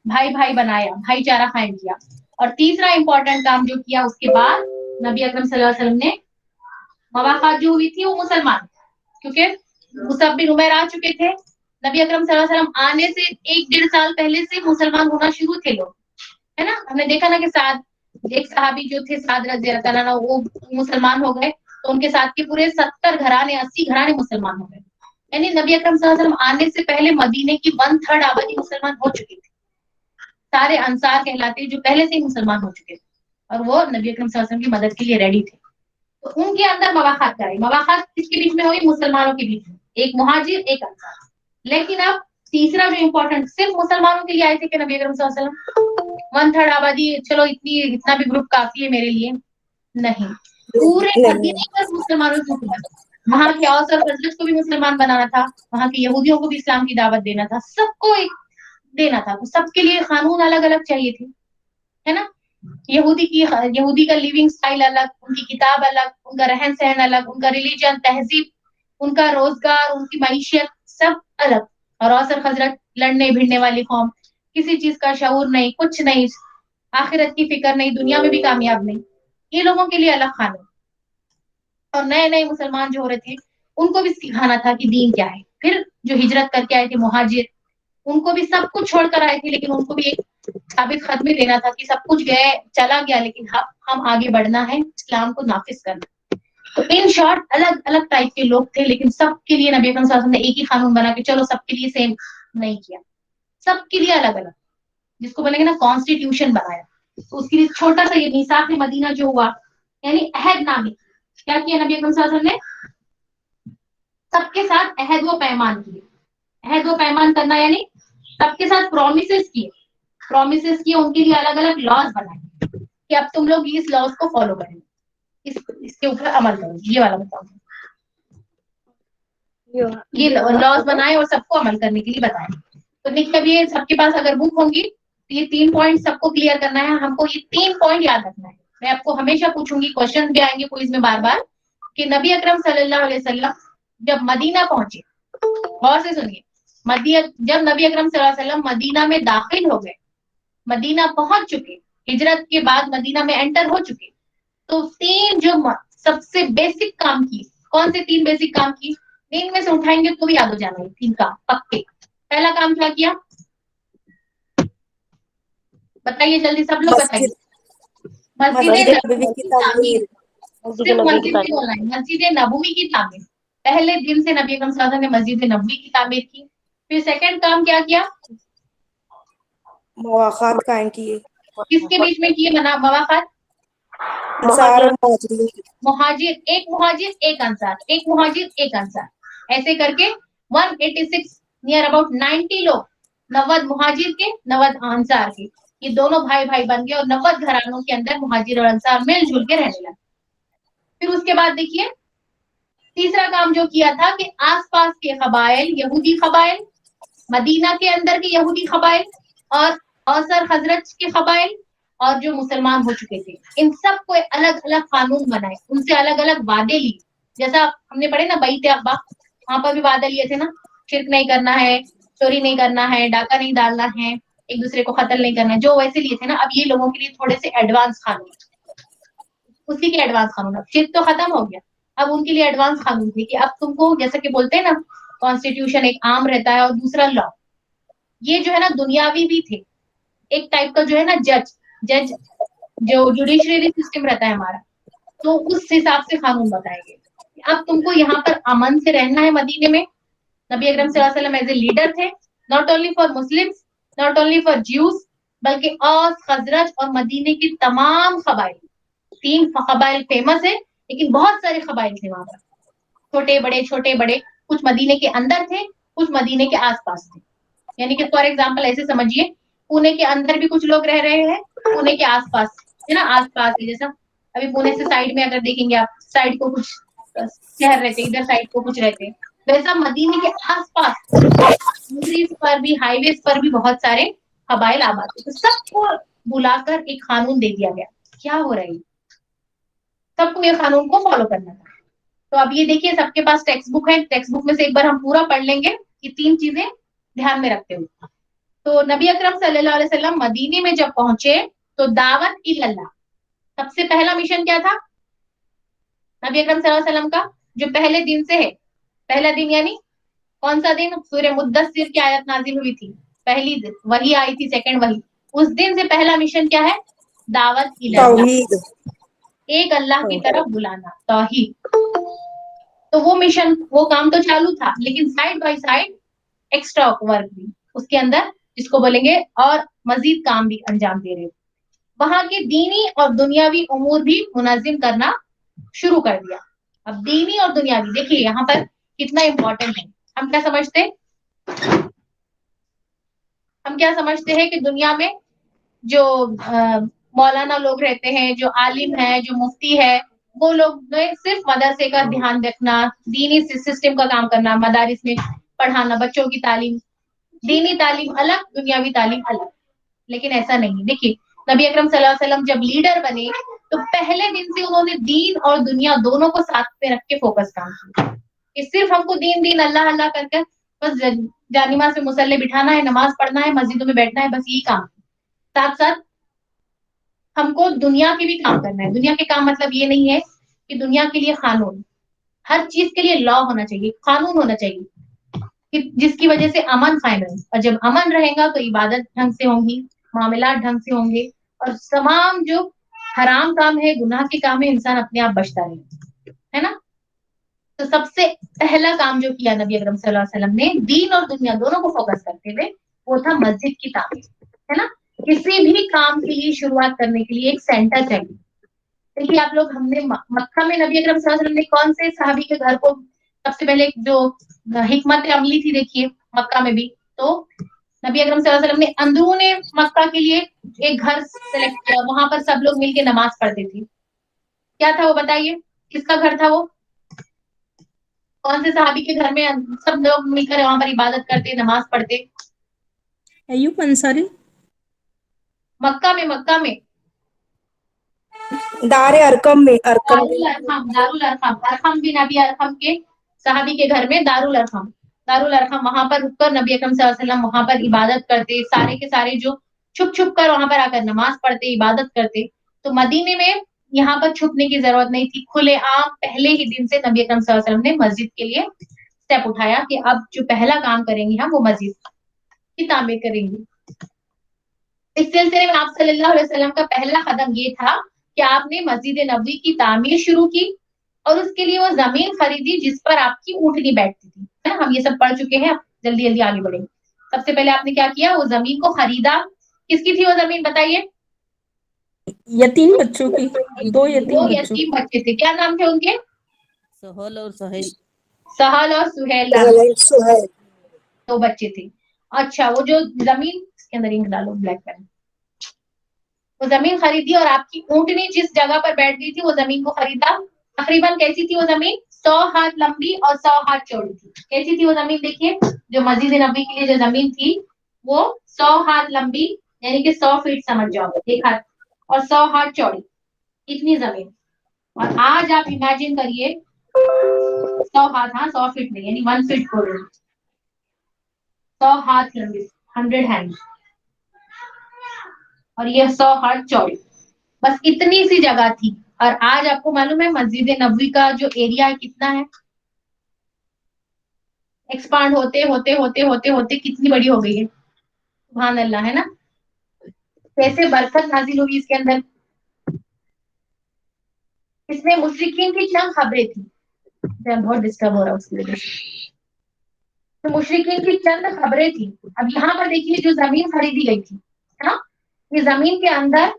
بھائی بھائی بنایا, بھائی چارہ قائم کیا. اور تیسرا امپورٹنٹ کام جو کیا اس کے بعد نبی اکرم صلی اللہ علیہ وسلم نے, مواخات جو ہوئی تھی وہ مسلمان, کیونکہ مصعب بن عمیر آ چکے تھے, نبی اکرم صلی اللہ علیہ وسلم آنے سے 1-1.5 سال پہلے سے مسلمان ہونا شروع تھے لوگ, ہے نا. ہم نے دیکھا نا کہ سعد, ایک صحابی جو تھے سعد رضی اللہ تعالیٰ عنہ, وہ مسلمان ہو گئے, تو ان کے ساتھ کے پورے 70 گھرانے 80 گھرانے مسلمان ہو گئے. یعنی نبی اکرم صلی اللہ علیہ وسلم آنے سے پہلے مدینے کی 1/3 آبادی مسلمان ہو چکی تھی. سارے انصار کہلاتے جو پہلے سے ہی مسلمان ہو چکے تھے, اور وہ نبی اکرم صلی اللہ علیہ وسلم کی مدد کے لیے ریڈی تھے. تو ان کے اندر مواخات کرائی. مواخات کس کے بیچ میں ہوئی؟ مسلمانوں کے بیچ میں, ایک مہاجر ایک انصار. لیکن اب تیسرا جو امپورٹنٹ صرف مسلمانوں کے لیے آئے تھے کہ نبی اکرم صلی اللہ علیہ وسلم 1/3 آبادی, چلو اتنا بھی گروپ کافی ہے میرے لیے, نہیں. پورے مدینے پر مسلمانوں کی حکومت, وہاں کے اوس اور خزرج کو بھی مسلمان بنانا تھا, وہاں کے یہودیوں کو بھی اسلام کی دعوت دینا تھا, سب کو ایک دینا تھا. تو سب کے لیے قانون الگ الگ چاہیے تھے, ہے نا. یہودی کا لیونگ سٹائل الگ, ان کی کتاب الگ, ان کا رہن سہن الگ, ان کا ریلیجن, تہذیب, ان کا روزگار, ان کی معیشت, سب الگ. اور اوس اور خزرج لڑنے بھیڑنے والی قوم, کسی چیز کا شعور نہیں, کچھ نہیں, آخرت کی فکر نہیں, دنیا میں بھی کامیاب نہیں. یہ لوگوں کے لیے الگ قانون. اور نئے نئے مسلمان جو ہو رہے تھے ان کو بھی سکھانا تھا کہ دین کیا ہے. پھر جو ہجرت کر کے آئے تھے مہاجر, ان کو بھی سب کچھ چھوڑ کر آئے تھے, لیکن ان کو بھی ایک ثابت خط میں دینا تھا کہ سب کچھ گئے چلا گیا, لیکن ہم آگے بڑھنا ہے, اسلام کو نافذ کرنا. تو ان شارٹ الگ الگ ٹائپ کے لوگ تھے, لیکن سب کے لیے نبی اکرم صلی اللہ علیہ وسلم نے ایک ہی قانون بنا کہ چلو سب کے لیے سیم نہیں کیا, سب کے لیے الگ الگ, جس کو بولیں گے نا کانسٹیٹیوشن بنایا. تو اس کے لیے چھوٹا سا یہ میثاق مدینہ جو ہوا, یعنی عہد نامے, کیا کیا نبی اکرم صلی اللہ علیہ وسلم نے؟ سب کے ساتھ عہد و پیمان کیے. عہد و پیمان کرنا یعنی سب کے ساتھ پرومسز کیے, ان کے لیے الگ الگ لاز بنائے کہ اب تم لوگ اس لاز کو فالو کریں, اس کے اوپر عمل کرو. یہ والا بتاؤ. یہ لاز بنائے اور سب کو عمل کرنے کے لیے بتائیں. تو نیکسٹ اب یہ سب کے پاس اگر بک ہوں گی تو یہ 3 پوائنٹ سب کو کلیئر کرنا ہے. ہم کو یہ 3 پوائنٹ یاد رکھنا ہے. میں آپ کو ہمیشہ پوچھوں گی, کوشچن بھی آئیں گے کوئز میں بار بار, کہ نبی اکرم صلی اللہ علیہ وسلم جب مدینہ پہنچے, غور سے سنیے, جب نبی اکرم صلی اللہ علیہ وسلم مدینہ میں داخل ہو گئے, مدینہ پہنچ چکے, ہجرت کے بعد مدینہ میں انٹر ہو چکے, تو 3 جو سب سے بیسک کام کی, کون سے 3 بیسک کام کی, 3 میں سے اٹھائیں گے تو بھی یاد ہو جانا ہے 3 کام پکے. پہلا کام کیا کیا بتائیے جلدی سب لوگ بتائیے. مسجد نبوی کی تعمیر. صرف مسجد نہیں بولنا ہے, مسجد نبوی کی تعمیر. پہلے دن سے نبی اکرم صلی اللہ علیہ وسلم نے مسجد نبوی کی تعمیر کی. پھر سیکنڈ کام کیا کیا, مواخات قائم کیے, کس کے بیچ میں کیے مواخات, انصار اور مہاجرین. مہاجر ایک انصار, ایک مہاجر ایک انصار, ایسے کر کے 186 نیئر اباؤٹ 90 لوگ, 90 مہاجر کے 90 انصار کے, یہ دونوں بھائی بھائی بن گئے اور 90 گھرانوں کے اندر مہاجر اور انصار مل جل کے رہنے لگے. پھر اس کے بعد دیکھیے تیسرا کام جو کیا تھا کہ آس پاس کے قبائل, یہودی قبائل, مدینہ کے اندر کے یہودی قبائل اور اوسر حضرت کے قبائل اور جو مسلمان ہو چکے تھے, ان سب کو الگ الگ قانون بنائے, ان سے الگ الگ وعدے لیے. جیسا ہم نے پڑھے نا بیعت عقبہ, وہاں پر بھی وعدے لیے تھے نا, شرک نہیں کرنا ہے, چوری نہیں کرنا ہے, ڈاکہ نہیں ڈالنا ہے, ایک دوسرے کو قتل نہیں کرنا ہے, جو ویسے لیے تھے نا. اب یہ لوگوں کے لیے تھوڑے سے ایڈوانس قانون, اسی کے ایڈوانس قانون. اب شرک تو ختم ہو گیا, اب ان کے لیے ایڈوانس قانون تھے کہ اب تم کو جیسا کہ بولتے ہیں نا کانسٹیٹیوشن ایک عام رہتا ہے اور دوسرا لا, یہ جو ہے نا دنیاوی بھی تھے, ایک ٹائپ کا جو ہے نا جج جو جوڈیشری سسٹم رہتا ہے ہمارا, تو اس حساب سے قانون بتائے گئے. اب تم کو یہاں پر امن سے رہنا ہے مدینے میں. نبی اکرم صلی اللہ علیہ وسلم ایز اے لیڈر تھے, not only for Muslim, not only for Jews, بلکہ اوس, خزرج اور مدینے کی تمام قبائل. 3 قبائل فیمس ہے, لیکن بہت سارے قبائل تھے وہاں پر, چھوٹے بڑے, کچھ مدینے کے اندر تھے, کچھ مدینے کے آس پاس تھے. یعنی کہ فار ایگزامپل ایسے سمجھیے, پونے کے اندر بھی کچھ لوگ رہ رہے ہیں, پونے کے آس پاس ہے نا, آس پاس ہے. جیسا ابھی پونے سے سائڈ میں اگر دیکھیں گے آپ, سائڈ کو کچھ شہر رہتے, ادھر سائڈ کو کچھ رہتے, ویسا مدینے کے آس پاس پر بھی, ہائی ویز پر بھی بہت سارے قبائل آباد تھے. تو سب کو بلا کر ایک قانون دے دیا گیا, کیا ہو رہا ہے, سب کو یہ قانون کو فالو کرنا تھا. تو اب یہ دیکھیے سب کے پاس ٹیکسٹ بک ہے, ٹیکسٹ بک میں سے ایک بار ہم پورا پڑھ لیں گے, یہ 3 چیزیں دھیان میں رکھتے ہوئے. تو نبی اکرم صلی اللہ علیہ وسلم مدینے میں جب پہنچے تو دعوت اللہ, سب سے پہلا مشن کیا تھا نبی اکرم صلی اللہ علیہ وسلم کا, جو پہلے دن سے ہے. پہلا دن یعنی کون سا دن, سورہ مدثر کی آیت نازل ہوئی تھی, پہلی وحی آئی تھی, سیکنڈ وحی. اس دن سے پہلا مشن کیا ہے, دعوت توحید, ایک اللہ کی طرف بلانا, توحید. تو وہ مشن, وہ کام تو چالو تھا, لیکن side by side extra work بھی اس کے اندر, جس کو بولیں گے اور مزید کام بھی انجام دے رہے. وہاں کے دینی اور دنیاوی امور بھی منظم کرنا شروع کر دیا. اب دینی اور دنیاوی دیکھیے یہاں پر کتنا امپورٹنٹ ہے. ہم کیا سمجھتے ہیں کہ دنیا میں جو مولانا لوگ رہتے ہیں, جو عالم ہے, جو مفتی ہے, وہ لوگ صرف مدرسے کا دھیان رکھنا, دینی سسٹم کا کام کرنا, مدارس میں پڑھانا, بچوں کی تعلیم, دینی تعلیم الگ, دنیاوی تعلیم الگ. لیکن ایسا نہیں. دیکھیے نبی اکرم صلی اللہ علیہ وسلم جب لیڈر بنے تو پہلے دن سے انہوں نے دین اور دنیا دونوں کو ساتھ پہ رکھ کے فوکس کام کیا, کہ صرف ہم کو دین اللہ اللہ کر کے بس جانماز پہ مصلے بٹھانا ہے, نماز پڑھنا ہے, مسجدوں میں بیٹھنا ہے, بس یہی کام. ساتھ ساتھ ہم کو دنیا کے بھی کام کرنا ہے. دنیا کے کام مطلب یہ نہیں ہے کہ دنیا کے لیے قانون, ہر چیز کے لیے لا ہونا چاہیے, قانون ہونا چاہیے, جس کی وجہ سے امن قائم رہے. اور جب امن رہے گا تو عبادت ڈھنگ سے ہوں گی, معاملات ڈھنگ سے ہوں گے, اور تمام جو حرام کام ہے, گناہ کے کام ہے, انسان اپنے آپ بچتا رہے, ہے نا. تو سب سے پہلا کام جو کیا نبی اکرم صلی اللہ علیہ وسلم نے, دین اور دنیا دونوں کو فوکس کرتے ہوئے, وہ تھا مسجد کی تعمیر, ہے نا. کسی بھی کام کے لیے شروعات کرنے کے لیے ایک سینٹر چاہیے. دیکھیے آپ لوگ, ہم نے مکہ میں نبی اکرم صلی اللہ علیہ وسلم نے کون سے صحابی کے گھر کو سب سے پہلے جو حکمت عملی تھی, دیکھیے مکہ میں بھی تو نبی اکرم صلی اللہ علیہ وسلم نے اندرون مکہ کے لیے ایک گھر سلیکٹ کیا, وہاں پر سب لوگ مل کے نماز پڑھتے تھے. کیا تھا وہ بتائیے, کس کا گھر تھا وہ, کون سے صحابی کے گھر میں سب لوگ مل کر وہاں پر عبادت کرتے, نماز پڑھتے؟ ایوب انصاری. مکہ میں دار ارکم میں, ارکم دارالارقم بن ابی ارقم کے صحابی کے گھر میں دارالارقم وہاں پر رک کر نبی اکرم صلی اللہ علیہ وسلم وہاں پر عبادت کرتے, سارے کے سارے جو چھپ کر وہاں پر آ کر نماز پڑھتے, عبادت کرتے. تو مدینے میں یہاں پر چھپنے کی ضرورت نہیں تھی, کھلے عام پہلے ہی دن سے نبی اکرم صلی اللہ علیہ وسلم نے مسجد کے لیے اسٹیپ اٹھایا کہ اب جو پہلا کام کریں گے ہم وہ مسجد کی تعمیر کریں گے. اس سلسلے میں آپ صلی اللہ علیہ وسلم کا پہلا قدم یہ تھا کہ آپ نے مسجد نبوی کی تعمیر شروع کی, اور اس کے لیے وہ زمین خریدی جس پر آپ کی اونٹنی بیٹھتی تھی. ہم یہ سب پڑھ چکے ہیں, جلدی جلدی آگے بڑھیں. سب سے پہلے آپ نے کیا کیا, وہ زمین کو خریدا. کس کی تھی وہ زمین بتائیے؟ یتیم بچوں کی, 2 یتیم بچوں. بچے تھے, کیا نام تھے ان کے؟ سہل اور سہیل. سہل اور سہیل, سہیل. 2 بچے تھے. اچھا, وہ جو زمین, اس کے اندر انک ڈالو بلیک پین, وہ زمین خریدی اور آپ کی اونٹنی جس جگہ پر بیٹھ گئی تھی وہ زمین کو خریدا. تقریباً کیسی تھی وہ زمین؟ 100 ہاتھ لمبی اور 100 ہاتھ چوڑی تھی. کیسی تھی وہ زمین؟ دیکھیے, جو مسجد نبوی کے لیے جو زمین تھی وہ 100 ہاتھ لمبی یعنی کہ 100 فیٹ سمجھ جاؤ, 1 ہاتھ, اور 100 ہاتھ چوڑی, اتنی زمین. اور آج آپ امیجن کریے 100 ہاتھ, 100 فیٹ نہیں, یعنی 1 فیٹ کو 100 ہاتھ لمبی, 100 ہینڈ, اور یہ 100 ہاتھ چوڑی. بس اتنی سی جگہ تھی. اور آج آپ کو معلوم ہے مسجد نبوی کا جو ایریا ہے کتنا ہے؟ ایکسپانڈ ہوتے ہوتے ہوتے ہوتے ہوتے کتنی بڑی ہو گئی ہے. سبحان اللہ, ہے نا, کیسے برکت نازل ہوئی اس کے اندر. اس میں مشرکین کی چند خبریں تھیں, بہت ڈسٹرب ہو رہا ہے اس کی وجہ سے. تو مشرکین کی چند خبریں تھیں. اب یہاں پر دیکھیے جو زمین خریدی گئی تھی ہے نا, یہ زمین کے اندر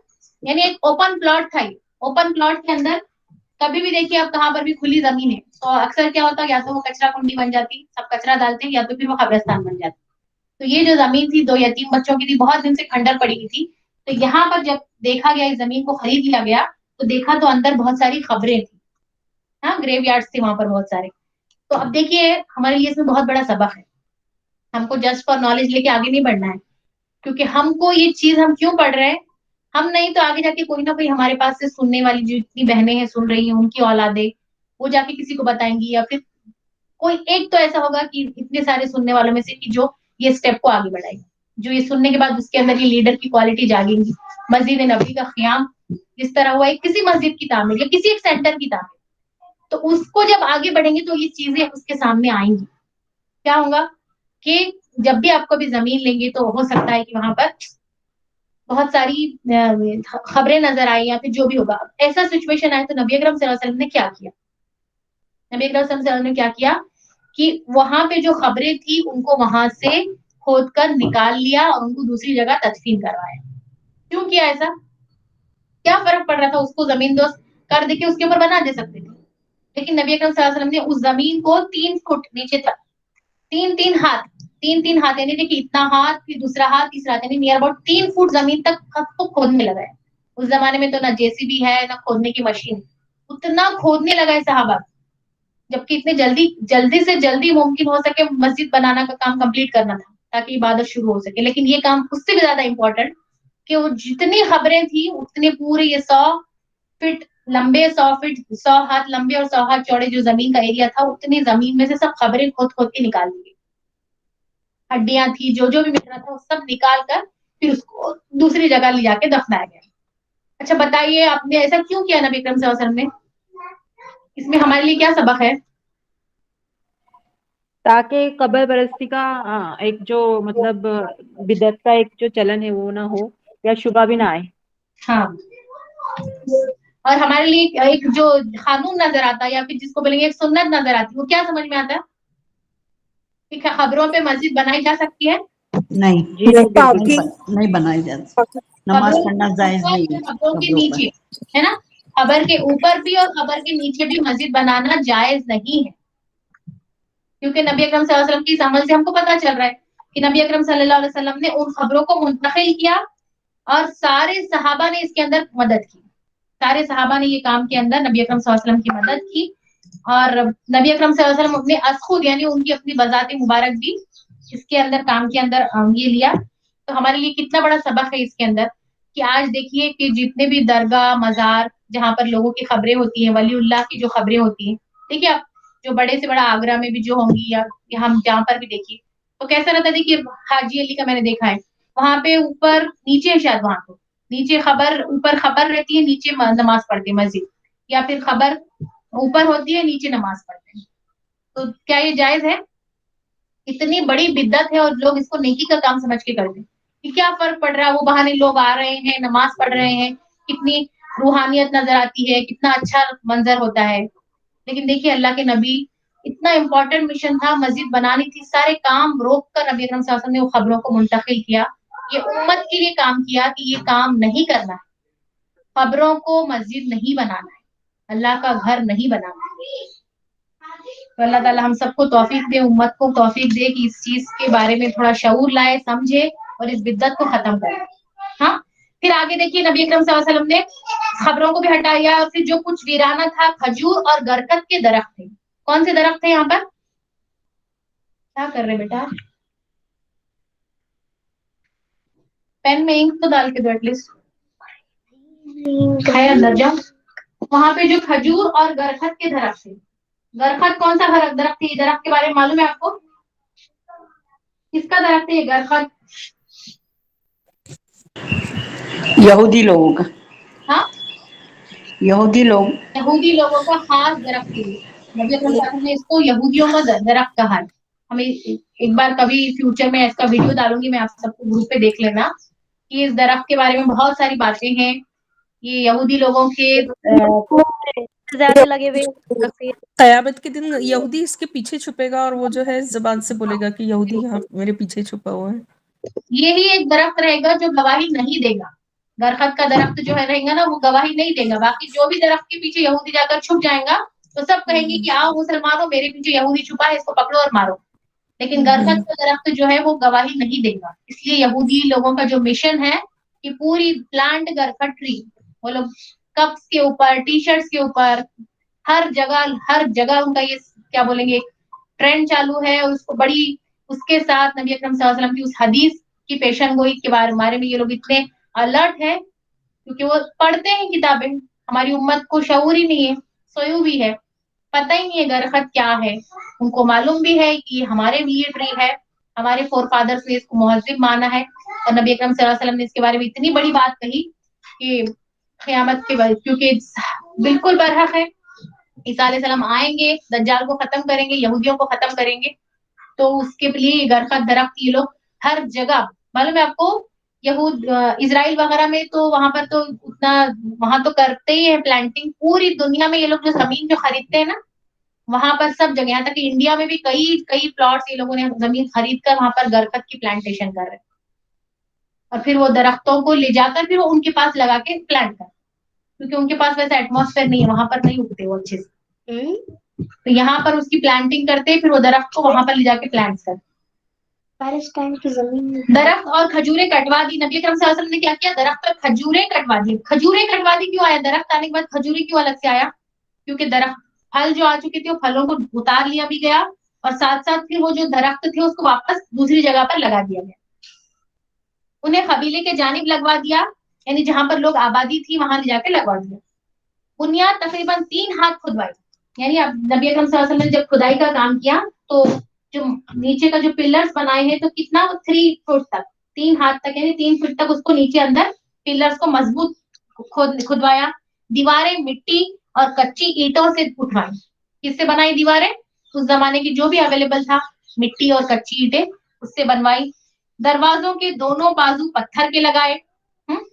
یعنی ایک اوپن پلاٹ تھا. اوپن پلاٹ کے اندر کبھی بھی دیکھیے آپ کہاں پر بھی کھلی زمین ہے تو اکثر کیا ہوتا ہے, یا تو وہ کچرا کنڈی بن جاتی, سب کچرا ڈالتے ہیں, یا تو پھر وہ قبرستان بن جاتی. تو یہ جو زمین تھی 2 یتیم بچوں کی تھی, بہت دن سے کھنڈر پڑی ہوئی تھی. تو یہاں پر جب دیکھا گیا اس زمین کو خرید لیا گیا تو دیکھا تو اندر بہت ساری خبریں تھی, ہاں, گریو یارڈس تھے وہاں پر بہت سارے. تو اب دیکھیے ہمارے لیے اس میں بہت بڑا سبق ہے. ہم کو جسٹ فار نالج لے کے آگے نہیں بڑھنا ہے, کیونکہ ہم کو یہ چیز ہم کیوں پڑھ رہے ہیں, ہم نہیں تو آگے جا کے کوئی نہ کوئی ہمارے پاس سے سننے والی جو اتنی بہنیں ہیں سن رہی ہیں, ان کی اولادیں, وہ جا کے کسی کو بتائیں گی, یا پھر کوئی ایک تو ایسا ہوگا کہ اتنے سارے سننے والوں میں سے کہ جو یہ اسٹیپ کو آگے بڑھائے گی, جو یہ سننے کے بعد اس کے اندر یہ لیڈر کی کوالٹی جاگیں گی. مسجد نبوی کا قیام جس طرح ہوا ہے, کسی مسجد کی تعمیر یا کسی ایک سینٹر کی تعمیر, تو اس کو جب آگے بڑھیں گے تو یہ چیزیں اس کے سامنے آئیں گی. کیا ہوگا کہ جب بھی آپ کو بھی زمین لیں گے تو ہو سکتا ہے کہ وہاں پر بہت ساری خبریں نظر آئی, یا پھر جو بھی ہوگا ایسا سچویشن آئے. تو نبی اکرم صلی اللہ علیہ وسلم نے کیا کیا, نبی اکرم صلی اللہ علیہ وسلم نے کیا کیا کہ وہاں پہ جو خبریں تھی ان کو وہاں سے کھود کر نکال لیا اور ان کو دوسری جگہ تدفین کروایا. کیوں کیا ایسا؟ کیا فرق پڑ رہا تھا, اس کو زمین دوست کر دے کے اس کے اوپر بنا دے سکتے تھے, لیکن نبی اکرم صلی اللہ علیہ وسلم نے اس زمین کو 3 فٹ نیچے تک, 3 ہاتھ یعنی دیکھیے اتنا ہاتھ, پھر دوسرا ہاتھ, تیسرا ہاتھ, یعنی نیئر اباؤٹ 3 فٹ زمین تک کو کھودنے لگا ہے. اس زمانے میں تو نہ جے سی بی ہے نہ کھودنے کی مشین, اتنا کھودنے لگا ہے صحابہ, جبکہ اتنے جلدی سے جلدی ممکن ہو سکے مسجد بنانا کا کام کمپلیٹ کرنا تھا تاکہ عبادت شروع ہو سکے. لیکن یہ کام اس سے بھی زیادہ امپورٹنٹ کہ وہ جتنی خبریں تھیں اتنے پورے یہ 100 فٹ لمبے, 100 فٹ 100 ہاتھ لمبے اور 100 ہاتھ چوڑے جو زمین کا ایریا تھا, اتنی زمین میں سے سب خبریں کھود کے نکال دی گئی. ہڈیاں تھی, جو بھی مل رہا تھا وہ سب نکال کر پھر اس کو دوسری جگہ لے جا کے دفنایا گیا. اچھا بتائیے آپ نے ایسا کیوں کیا نبی اکرم صلی اللہ علیہ وسلم نے, اس میں ہمارے لیے کیا سبق ہے؟ تاکہ قبر پرستی کا ایک جو مطلب بدعت کا ایک جو چلن ہے وہ نہ ہو, یا شبہ بھی نہ آئے. ہاں, اور ہمارے لیے ایک جو قانون نظر آتا ہے, یا پھر جس کو بولیں گے ایک سنت نظر آتی, وہ کیا سمجھ میں آتا ہے کہ خبروں پہ مسجد بنائی جا سکتی ہے؟ نہیں, جی بالکل. نہیں بنائی جاتی. نماز پڑھنا جائز نہیں ہے خبروں کے قبروں پر. نیچے, ہے نا, خبر کے اوپر بھی اور خبر کے نیچے بھی مسجد بنانا جائز نہیں ہے, کیونکہ نبی اکرم صلی اللہ علیہ وسلم کی اس عمل سے ہم کو پتہ چل رہا ہے کہ نبی اکرم صلی اللہ علیہ وسلم نے ان خبروں کو منتقل کیا اور سارے صحابہ نے اس کے اندر مدد کی. سارے صحابہ نے یہ کام کے اندر نبی اکرم صلی اللہ علیہ وسلم کی مدد کی, اور نبی اکرم صلی اللہ علیہ وسلم اپنے خود یعنی ان کی اپنی بذات مبارک بھی اس کے اندر کام کے اندر یہ لیا. تو ہمارے لیے کتنا بڑا سبق ہے اس کے اندر کہ آج دیکھیے کہ جتنے بھی درگاہ مزار جہاں پر لوگوں کی خبریں ہوتی ہیں, ولی اللہ کی جو خبریں ہوتی ہیں, دیکھیے آپ جو بڑے سے بڑا آگرہ میں بھی جو ہوں گی یا ہم جہاں پر بھی دیکھیے تو کیسا رہتا ہے. دیکھیے حاجی علی کا میں نے دیکھا ہے, وہاں پہ اوپر نیچے شاید وہاں کو نیچے خبر اوپر خبر رہتی ہے, نیچے نماز پڑھتی ہے مسجد, یا پھر خبر اوپر ہوتی ہے نیچے نماز پڑھتے ہیں. تو کیا یہ جائز ہے؟ اتنی بڑی بدعت ہے اور لوگ اس کو نیکی کا کام سمجھ کے کرتے ہیں کہ کیا فرق پڑ رہا ہے, وہ بہانے لوگ آ رہے ہیں نماز پڑھ رہے ہیں, کتنی روحانیت نظر آتی ہے, کتنا اچھا منظر ہوتا ہے. لیکن دیکھیے اللہ کے نبی اتنا امپورٹنٹ مشن تھا, مسجد بنانی تھی, سارے کام روک کر نبی اکرم صلی اللہ علیہ وسلم نے وہ خبروں کو منتقل کیا, یہ امت کے لیے کام کیا کہ یہ کام نہیں کرنا ہے, خبروں کو مسجد نہیں بنانا ہے, اللہ کا گھر نہیں بنانا ہے. تو اللہ تعالی ہم سب کو توفیق دے, امت کو توفیق دے کہ اس چیز کے بارے میں تھوڑا شعور لائے, سمجھے اور اس بدعت کو ختم کرے. ہاں پھر آگے دیکھیے نبی اکرم صلی اللہ علیہ وسلم نے خبروں کو بھی ہٹایا, اور پھر جو کچھ ویرانہ تھا کھجور اور برکت کے درخت تھے. کون سے درخت تھے یہاں پر؟ کیا کر رہے بیٹا؟ پین میں انک تو ڈال کے دو ایٹ لیسٹ, ہے اندر جاؤ. وہاں پہ جو کھجور اور برکت کے درخت تھے. برکت کون سا درخت ہے؟ درخت کے بارے میں معلوم ہے آپ کو؟ کس کا درخت ہے یہ برکت؟ یہودی لوگوں کا. ہاں یہودی لوگ. یہودی لوگوں کا خاص درخت ہے. نبی اکرم صلی اللہ علیہ وسلم نے اس کو یہودیوں کا درخت کہا ہے. ہمیں ایک بار کبھی فیوچر میں اس کا ویڈیو ڈالوں گی, میں آپ سب کو گروپ پہ دیکھ لینا کہ اس درخت کے بارے میں بہت ساری باتیں ہیں. یہ یہودی لوگوں کے زیادہ لگے ہوئے. قیامت کے دن یہودی اس کے پیچھے چھپے گا اور وہ جو ہے زبان سے بولے گا کہ یہودی یہاں میرے پیچھے چھپا ہوا ہے. یہی ایک درخت رہے گا جو گواہی نہیں دے گا. برکت کا درخت جو ہے رہے گا نا وہ گواہی نہیں دے گا. باقی جو بھی درخت کے پیچھے یہودی جا کر چھپ جائیں گا تو سب کہیں گے کہ آؤ مسلمانوں میرے پیچھے یہودی چھپا ہے, اس کو پکڑو اور مارو. لیکن برکت کا درخت جو ہے وہ گواہی نہیں دے گا. اس لیے یہودی لوگوں کا جو مشن ہے کہ پوری پلانٹ برکت ٹری, وہ لوگ کپس کے اوپر, ٹی شرٹس کے اوپر, ہر جگہ ان کا یہ کیا بولیں گے ٹرینڈ چالو ہے. اور اس کو بڑی اس کے ساتھ نبی اکرم صلی اللہ علیہ وسلم کی اس حدیث کی پیشن گوئی کے بارے میں یہ لوگ اتنے الرٹ ہے کیونکہ وہ پڑھتے ہیں کتابیں. ہماری امت کو شعور ہی نہیں ہے, سویو بھی ہے, پتہ ہی نہیں ہے درخت کیا ہے. ان کو معلوم بھی ہے کہ ہمارے لیے ٹری ہے, ہمارے فور فادرز نے اس کو مہذب مانا ہے, اور نبی اکرم صلی اللہ علیہ وسلم نے اس کے بارے میں اتنی بڑی بات کہی کہ قیامت کے بعد, کیونکہ بالکل برحق ہے, عیسیٰ علیہ السلام آئیں گے, دجال کو ختم کریں گے, یہودیوں کو ختم کریں گے, تو اس کے لیے برکت درخت یہ لوگ ہر جگہ. معلوم ہے آپ کو اسرائیل وغیرہ میں تو وہاں پر تو اتنا وہاں تو کرتے ہی ہے پلانٹنگ. پوری دنیا میں یہ لوگ جو زمین جو خریدتے ہیں نا وہاں پر سب جگہ, یہاں تک کہ انڈیا میں بھی کئی پلاٹس یہ لوگوں نے زمین خرید کر وہاں پر برکت کی پلانٹیشن کر رہے ہیں, اور پھر وہ درختوں کو لے جا کر پھر وہ ان کے پاس لگا کے پلانٹ کر, کیونکہ ان کے پاس ویسا ایٹماسفیئر نہیں ہے, وہاں پر نہیں اگتے وہ اچھے سے. تو یہاں پر اس کی پلانٹنگ کرتے, پھر وہ درخت کو وہاں پر لے جا کے پلانٹ کرتے. پالسٹائن کی زمین درخت اور کھجوریں کٹوا دی. نبی اکرم صلی اللہ علیہ وسلم نے کیا کیا؟ درخت اور کھجوریں کٹوا دی. کھجوریں کٹوا دی کیوں آیا؟ درخت آنے کے بعد کھجوریں کیوں الگ سے آیا؟ کیونکہ درخت پھل جو آ چکے تھے وہ پھلوں کو اتار لیا بھی گیا, اور ساتھ ساتھ پھر وہ جو درخت تھے اس کو واپس دوسری جگہ پر لگا دیا گیا. انہیں قبیلے کے جانب لگوا دیا, یعنی جہاں پر لوگ آبادی تھی وہاں لے جا کے لگوا دیا. بنیاد تقریباً 3 ہاتھ کھدوائی, یعنی اب نبی اکرم صلی اللہ علیہ وسلم نے جب کھدائی کا کام کیا تو جو نیچے کا جو پلرز بنائے ہیں تو کتنا 3 فٹ تک, 3 ہاتھ تک, یعنی 3 فٹ تک اس کو نیچے اندر پلرز کو مضبوط کھدوایا. دیواریں مٹی اور کچی اینٹوں سے اٹھوائی. کس سے بنائی دیواریں؟ اس زمانے کی جو بھی اویلیبل تھا, مٹی اور کچی اینٹیں, اس سے بنوائی. دروازوں کے دونوں بازو پتھر کے لگائے,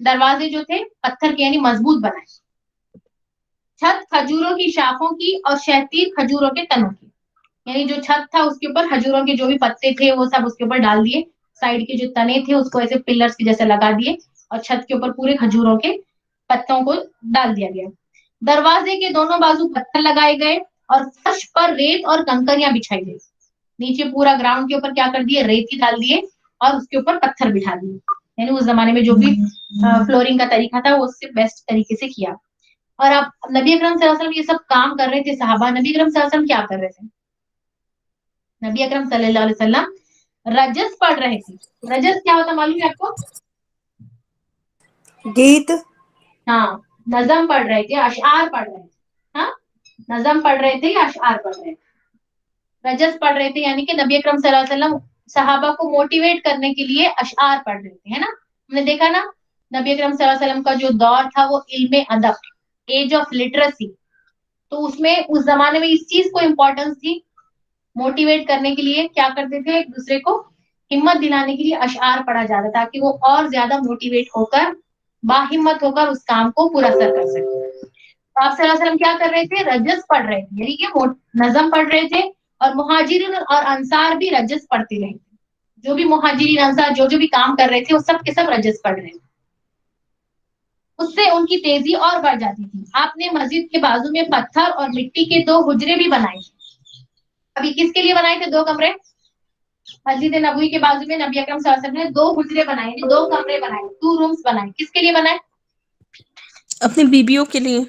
دروازے جو تھے پتھر کے یعنی مضبوط بنائے. چھت کھجوروں کی شاخوں کی اور شہتیر کھجوروں کے تنوں کی, یعنی جو چھت تھا اس کے اوپر کھجوروں کے جو بھی پتے تھے وہ سب اس کے اوپر ڈال دیے. سائڈ کے جو تنے تھے اس کو ایسے پلرز کے جیسے لگا دیے, اور چھت کے اوپر پورے کھجوروں کے پتوں کو ڈال دیا گیا. دروازے کے دونوں بازو پتھر لگائے گئے, اور فرش پر ریت اور کنکریاں بچھائی گئی. نیچے پورا گراؤنڈ کے اوپر کیا کر دیے؟ ریتی ڈال دیے, اور اس کے اوپر پتھر بٹھا دیے. یعنی اس زمانے میں جو بھی فلورنگ کا طریقہ تھا وہ اس سے بیسٹ طریقے سے کیا. اور اب نبی اکرم صلی اللہ علیہ وسلم یہ سب کام کر رہے تھے، صحابہ نبی اکرم صلی اللہ علیہ وسلم کیا کر رہے تھے؟ نبی اکرم صلی اللہ علیہ وسلم رجس پڑھ رہے تھے. رجس کیا ہوتا معلوم ہے آپ کو؟ گیت. ہاں نظم پڑھ رہے تھے، اشعار پڑھ رہے تھے. ہاں نظم پڑھ رہے تھے یا اشعار پڑھ رہے تھے؟ رجس پڑھ رہے تھے، یعنی کہ نبی اکرم صلی اللہ علیہ وسلم صحابہ کو موٹیویٹ کرنے کے لیے اشعار پڑھ رہے تھے، ہے نا. ہم نے دیکھا نا نبی اکرم صلی اللہ علیہ وسلم کا جو دور تھا وہ علم ادب، ایج آف لٹریسی، تو اس میں اس زمانے میں اس چیز کو امپورٹنس تھی. موٹیویٹ کرنے کے لیے کیا کرتے تھے؟ ایک دوسرے کو ہمت دلانے کے لیے اشعار پڑھا جاتا تاکہ وہ اور زیادہ موٹیویٹ ہو کر باہمت ہو کر اس کام کو پورا سر کر سکے. آپ صلی اللہ علیہ وسلم کیا کر رہے تھے؟ رجس پڑھ رہے تھے، یعنی کہ نظم پڑھ رہے تھے. اور مہاجرین اور انصار بھی رجس پڑھتے رہے تھے. جو بھی مہاجرین انصار جو بھی کام کر رہے تھے وہ سب کے سب رجس پڑھ رہے تھے. اس سے ان کی تیزی اور بڑھ جاتی تھی. آپ نے مسجد کے بازو میں پتھر اور مٹی کے 2 حجرے بھی بنائے تھے. ابھی کس کے لیے بنائے تھے 2 کمرے؟ مسجد نبوی کے بازو میں نبی اکرم صلی اللہ علیہ وسلم نے 2 حجرے بنائے، 2 کمرے بنائے، 2 رومز بنائے. کس کے لیے بنائے؟ اپنی بیبیوں کے لیے.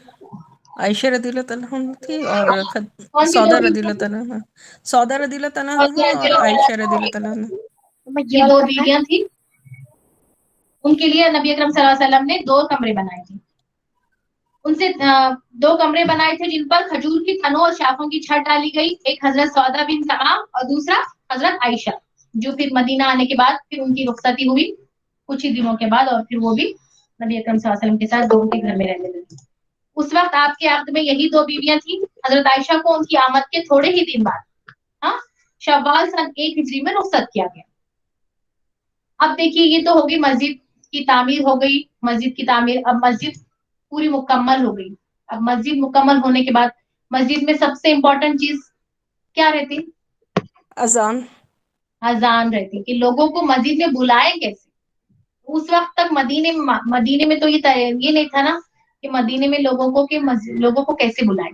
عائشہ رضی اللہ تعالیٰ عنہ تھی اور کون سی 2 سودا رضی بیویاں اللہ تھیں؟ تعالیٰ عنہ، سودا رضی اللہ تعالیٰ عنہ اور عائشہ رضی اللہ تعالیٰ عنہ. یہ 2 بیویاں تھیں، ان کے لیے نبی اکرم صلی اللہ علیہ وسلم نے 2 کمرے بنائے تھے. ان سے 2 کمرے بنائے تھے جن پر کھجور کی تنوں اور شاخوں کی چھت ڈالی گئی. ایک حضرت سودا بن زمعہ اور دوسرا حضرت عائشہ، جو پھر مدینہ آنے کے بعد پھر ان کی رخصتی ہوئی کچھ ہی دنوں کے بعد، اور پھر وہ بھی نبی اکرم صلی اللہ علیہ وسلم کے ساتھ دونوں کے گھر میں رہنے لگی. اس وقت آپ کے عقد میں یہی 2 بیویاں تھیں. حضرت عائشہ کو ان کی آمد کے تھوڑے ہی دن بعد شوال سن 1 ہجری میں رخصت کیا گیا. اب دیکھیے یہ تو ہوگی مسجد کی تعمیر ہو گئی، مسجد کی تعمیر. اب مسجد پوری مکمل ہو گئی. اب مسجد مکمل ہونے کے بعد مسجد میں سب سے امپورٹنٹ چیز کیا رہتی؟ اذان. اذان رہتی کہ لوگوں کو مسجد میں بلائے کیسے. اس وقت تک مدینے میں تو یہ نہیں تھا نا کہ مدینے میں لوگوں کو کیسے بلائیں،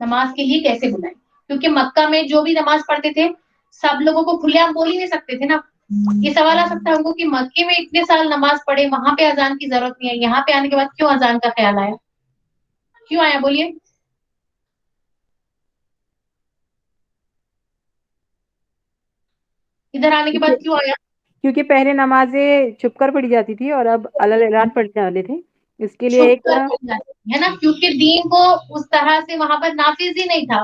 نماز کے لیے کیسے بلائیں. کیونکہ مکہ میں جو بھی نماز پڑھتے تھے سب لوگوں کو کھلے عام بول ہی نہیں سکتے تھے نا. یہ سوال آ سکتا ہے ہم کو کہ مکے میں اتنے سال نماز پڑھے، وہاں پہ اذان کی ضرورت نہیں ہے، یہاں پہ آنے کے بعد کیوں اذان کا خیال آیا؟ کیوں آیا بولیے؟ ادھر آنے کے بعد کیوں آیا؟ کیونکہ پہلے نمازیں چھپ کر پڑھی جاتی تھی اور اب علل اعلان پڑھنے والے تھے، اس کے لیے چھپ ایک کر پڑھ جاتی ہے نا، کیونکہ دین کو اس طرح سے وہاں پر نافذ ہی نہیں تھا.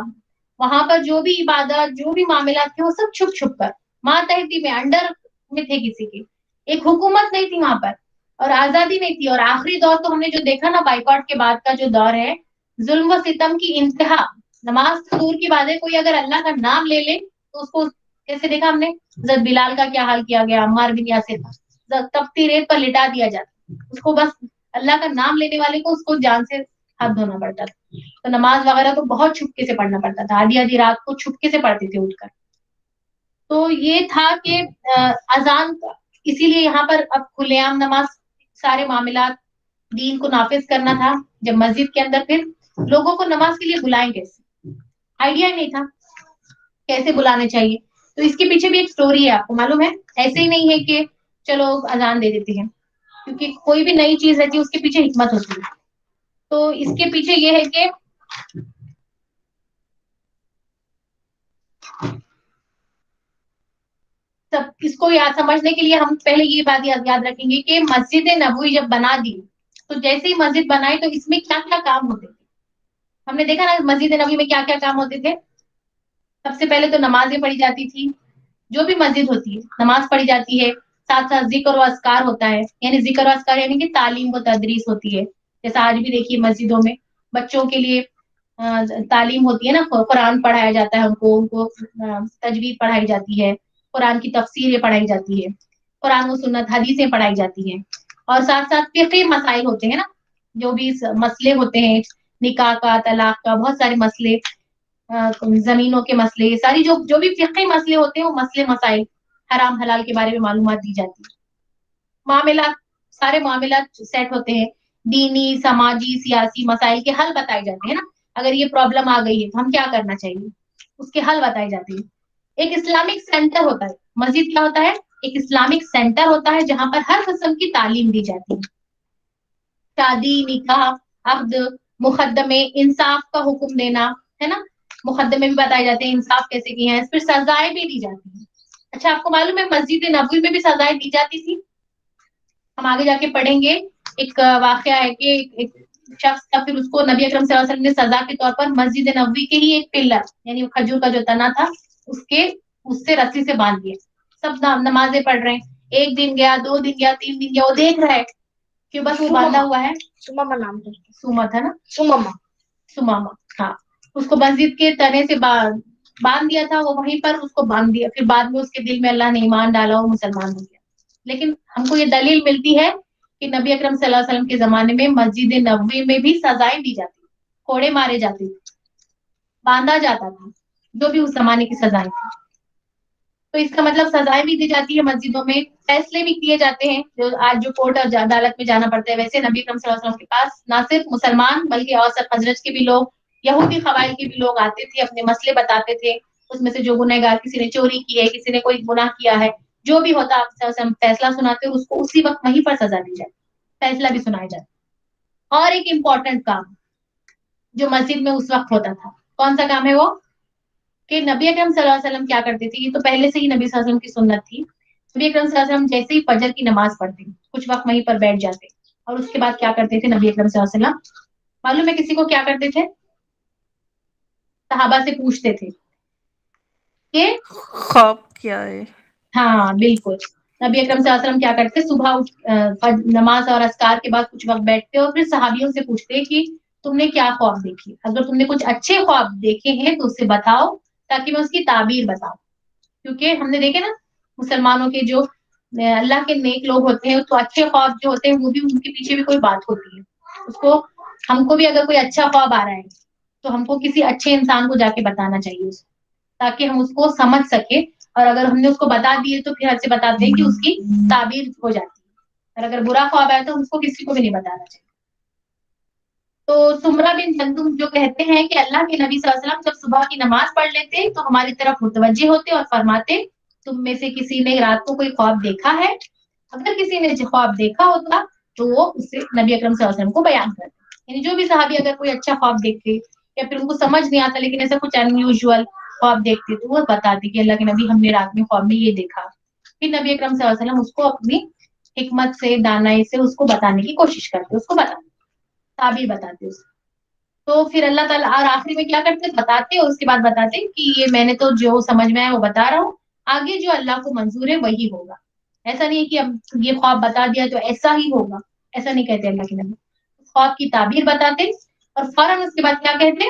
وہاں پر جو بھی عبادت جو بھی معاملات تھے وہ سب چھپ چھپ کر ماتحتی میں انڈر میں تھے کسی کے. ایک حکومت نہیں تھی وہاں پر اور آزادی نہیں تھی. اور آخری دور تو ہم نے جو دیکھا نا بائیکاٹ کے بعد کا جو دور ہے، ظلم و ستم کی انتہا. نماز تو دور کی بات ہے، کوئی اگر اللہ کا نام لے لے تو اس کو کیسے دیکھا ہم نے؟ حضرت بلال کا کیا حال کیا گیا، عمار بن یاسر کا تپتی ریت پر لٹا دیا جاتا. اس کو بس اللہ کا نام لینے والے کو اس کو جان سے ہاتھ دھونا پڑتا تھا. تو نماز وغیرہ تو بہت چھپکے سے پڑھنا پڑتا تھا، آدھی آدھی رات کو چھپکے سے پڑھتے تھے اٹھ کر. تو یہ تھا کہ اذان، اسی لیے یہاں پر اب کھلے عام نماز سارے معاملات دین کو نافذ کرنا تھا. جب مسجد کے اندر پھر لوگوں کو نماز کے لیے بلائیں کیسے، آئیڈیا ہی نہیں تھا کیسے بلانے چاہیے. تو اس کے پیچھے بھی ایک سٹوری ہے، آپ کو معلوم ہے. ایسے ہی نہیں ہے کہ چلو اذان دے دیتے ہیں، کیونکہ کوئی بھی نئی چیز رہتی ہے اس کے پیچھے حکمت ہوتی ہے. تو اس کے پیچھے یہ ہے کہ سب اس کو یاد سمجھنے کے لیے ہم پہلے یہ بات یاد رکھیں گے کہ مسجد نبوی جب بنا دی تو جیسے ہی مسجد بنائی تو اس میں کیا کیا کام ہوتے تھے. ہم نے دیکھا نا مسجد نبوی میں کیا کیا کام ہوتے تھے. سب سے پہلے تو نمازیں پڑھی جاتی تھی، جو بھی مسجد ہوتی ہے نماز پڑھی جاتی ہے، ساتھ ساتھ ذکر و اذکار ہوتا ہے. یعنی ذکر و اذکار یعنی کہ تعلیم و تدریس ہوتی ہے. جیسا آج بھی دیکھیے مسجدوں میں بچوں کے لیے تعلیم ہوتی ہے نا، قرآن پڑھایا جاتا ہے، ان کو تجوید پڑھائی جاتی ہے، قرآن کی تفسیریں پڑھائی جاتی ہے، قرآن و سنت حدیثیں پڑھائی جاتی ہیں. اور ساتھ ساتھ فقہی مسائل ہوتے ہیں نا، جو بھی مسئلے ہوتے ہیں، نکاح کا، طلاق کا، بہت سارے مسئلے، زمینوں کے مسئلے، ساری جو بھی فقہی مسئلے ہوتے ہیں وہ مسئلے مسائل حرام حلال کے بارے میں معلومات دی جاتی ہے. معاملات، سارے معاملات سیٹ ہوتے ہیں، دینی سماجی سیاسی مسائل کے حل بتائے جاتے ہیں نا. اگر یہ پرابلم آ گئی ہے تو ہم کیا کرنا چاہیے، اس کے حل بتائے جاتے ہیں. ایک اسلامک سینٹر ہوتا ہے. مسجد کیا ہوتا ہے؟ ایک اسلامک سینٹر ہوتا ہے جہاں پر ہر قسم کی تعلیم دی جاتی ہے. شادی، نکاح، عقد, مقدمے, انصاف کا حکم دینا, ہے نا, مقدمے بھی بتائے جاتے ہیں, انصاف کیسے کیے ہیں, پھر سزائیں بھی دی جاتی ہیں. اچھا آپ کو معلوم ہے مسجد نبوی میں بھی سزائیں دی جاتی تھی؟ ہم آگے جا کے پڑھیں گے. ایک واقعہ ہے کہ ایک شخص کا پھر اس کو نبی اکرم صلی اللہ علیہ وسلم نے سزا کے طور پر مسجد نبوی کے ہی ایک پلر یعنی کھجور کا جو تنا تھا اس سے رسی سے باندھ دیا. سب نمازیں پڑھ رہے ہیں, ایک دن گیا, 2 دن گیا, 3 دن گیا, وہ دیکھ رہا ہے کہ بس وہ باندھا ہوا ہے. سماما نام تھا. سوما تھا نا, سماما. ہاں, اس کو مسجد کے تنے سے باندھ دیا تھا, وہ وہیں پر اس کو باندھ دیا. پھر بعد میں اس کے دل میں اللہ نے ایمان ڈالا, وہ مسلمان ہو گیا. لیکن ہم کو یہ دلیل ملتی ہے کہ نبی اکرم صلی اللہ علیہ وسلم کے زمانے میں مسجد نبوی میں بھی سزائیں دی جاتی, کوڑے مارے جاتے, باندھا جاتا تھا, جو بھی اس زمانے کی سزائیں تھی. تو اس کا مطلب سزائیں بھی دی جاتی ہے مسجدوں میں, فیصلے بھی کیے جاتے ہیں. جو آج جو کورٹ اور عدالت میں جانا پڑتا ہے, ویسے نبی اکرم صلی اللہ علیہ وسلم کے پاس نہ صرف مسلمان بلکہ اوس اور خزرج کے بھی لوگ, یہودی قبائل کے بھی لوگ آتے تھے, اپنے مسئلے بتاتے تھے. اس میں سے جو گنہگار, کسی نے چوری کی ہے, کسی نے کوئی گناہ کیا ہے, جو بھی ہوتا آپ فیصلہ سناتے اس کو اسی وقت وہیں پر سزا دی جاتی, فیصلہ بھی سنایا جاتا. اور ایک امپورٹنٹ کام جو مسجد میں اس وقت ہوتا تھا, کون سا کام ہے وہ؟ کہ نبی اکرم صلی اللہ علیہ وسلم کیا کرتے تھے, یہ تو پہلے سے ہی نبی صلی اللہ علیہ وسلم کی سنت تھی. نبی اکرم صلی اللہ علیہ وسلم جیسے ہی فجر کی نماز پڑھتے کچھ وقت وہیں پر بیٹھ جاتے, اور اس کے بعد کیا کرتے تھے نبی اکرم صلی اللہ علیہ وسلم؟ معلوم ہے کسی کو کیا کرتے تھے؟ صحابہ سے پوچھتے تھے کہ خواب کیا ہے. ہاں بالکل, نبی اکرم صلی اللہ علیہ وسلم کیا کرتے, صبح نماز اور اذکار کے بعد کچھ وقت بیٹھتے اور پھر صحابیوں سے پوچھتے کہ تم نے کیا خواب دیکھی, اگر تم نے کچھ اچھے خواب دیکھے ہیں تو اسے بتاؤ تاکہ میں اس کی تعبیر بتاؤں. کیونکہ ہم نے دیکھے نا مسلمانوں کے جو اللہ کے نیک لوگ ہوتے ہیں, تو اچھے خواب جو ہوتے ہیں وہ بھی ان کے پیچھے بھی کوئی بات ہوتی ہے. اس کو ہم کو بھی اگر کوئی اچھا خواب آ رہا ہے تو ہم کو کسی اچھے انسان کو جا کے بتانا چاہیے اس کو, تاکہ ہم اس کو سمجھ سکے. اور اگر ہم نے اس کو بتا دیے تو پھر ہم سے بتاتے ہیں کہ اس کی تعبیر ہو جاتی ہے. اور اگر برا خواب آیا تو ہم اس کو کسی کو بھی نہیں بتانا چاہیے. تو سمرہ بن جندب جو کہتے ہیں کہ اللہ کے نبی صلی اللہ علیہ وسلم جب صبح کی نماز پڑھ لیتے تو ہماری طرف متوجہ ہوتے اور فرماتے تم میں سے کسی نے رات کو کوئی خواب دیکھا ہے؟ اگر کسی نے خواب دیکھا ہوتا تو وہ اسے نبی اکرم صلی اللہ علیہ وسلم کو بیان کرتے. یعنی جو بھی صحابی اگر کوئی اچھا خواب دیکھتے یا پھر ان کو سمجھ نہیں آتا لیکن ایسا کچھ انیوژل خواب دیکھتے تو وہ بتاتے کہ اللہ کے نبی ہم نے رات میں خواب میں یہ دیکھا. پھر نبی اکرم صلی اللہ علیہ وسلم اس کو اپنی حکمت سے, دانائی سے اس کو بتانے کی کوشش کرتے, اس کو بتاتے, تعبیر بتاتے اس. تو پھر اللہ تعالیٰ اور آخری میں کیا کرتے, بتاتے اور اس کے بعد بتاتے کہ یہ میں نے تو جو سمجھ میں آیا وہ بتا رہا ہوں, آگے جو اللہ کو منظور ہے وہی ہوگا. ایسا نہیں ہے کہ اب یہ خواب بتا دیا تو ایسا ہی ہوگا, ایسا نہیں کہتے اللہ کے نبی. خواب کی تعبیر بتاتے اور فوراً اس کے بعد کیا کہتے,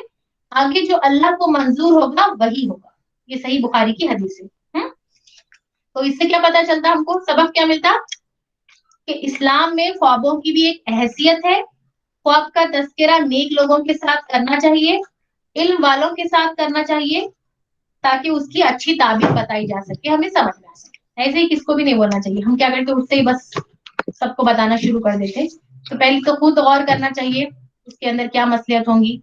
آگے جو اللہ کو منظور ہوگا وہی ہوگا. یہ صحیح بخاری کی حدیث ہے. تو اس سے کیا پتا چلتا ہم کو, سبق کیا ملتا کہ اسلام میں خوابوں کی بھی ایک حیثیت ہے. خواب کا تذکرہ نیک لوگوں کے ساتھ کرنا چاہیے, علم والوں کے ساتھ کرنا چاہیے, تاکہ اس کی اچھی تعبیر بتائی جا سکے, ہمیں سمجھ میں آ سکے. ایسے ہی کس کو بھی نہیں بولنا چاہیے. ہم کیا کرتے اٹھتے ہی بس سب کو بتانا شروع کر دیتے. تو پہلے تو خود غور کرنا چاہیے اس کے اندر کیا مصلحت ہوں گی.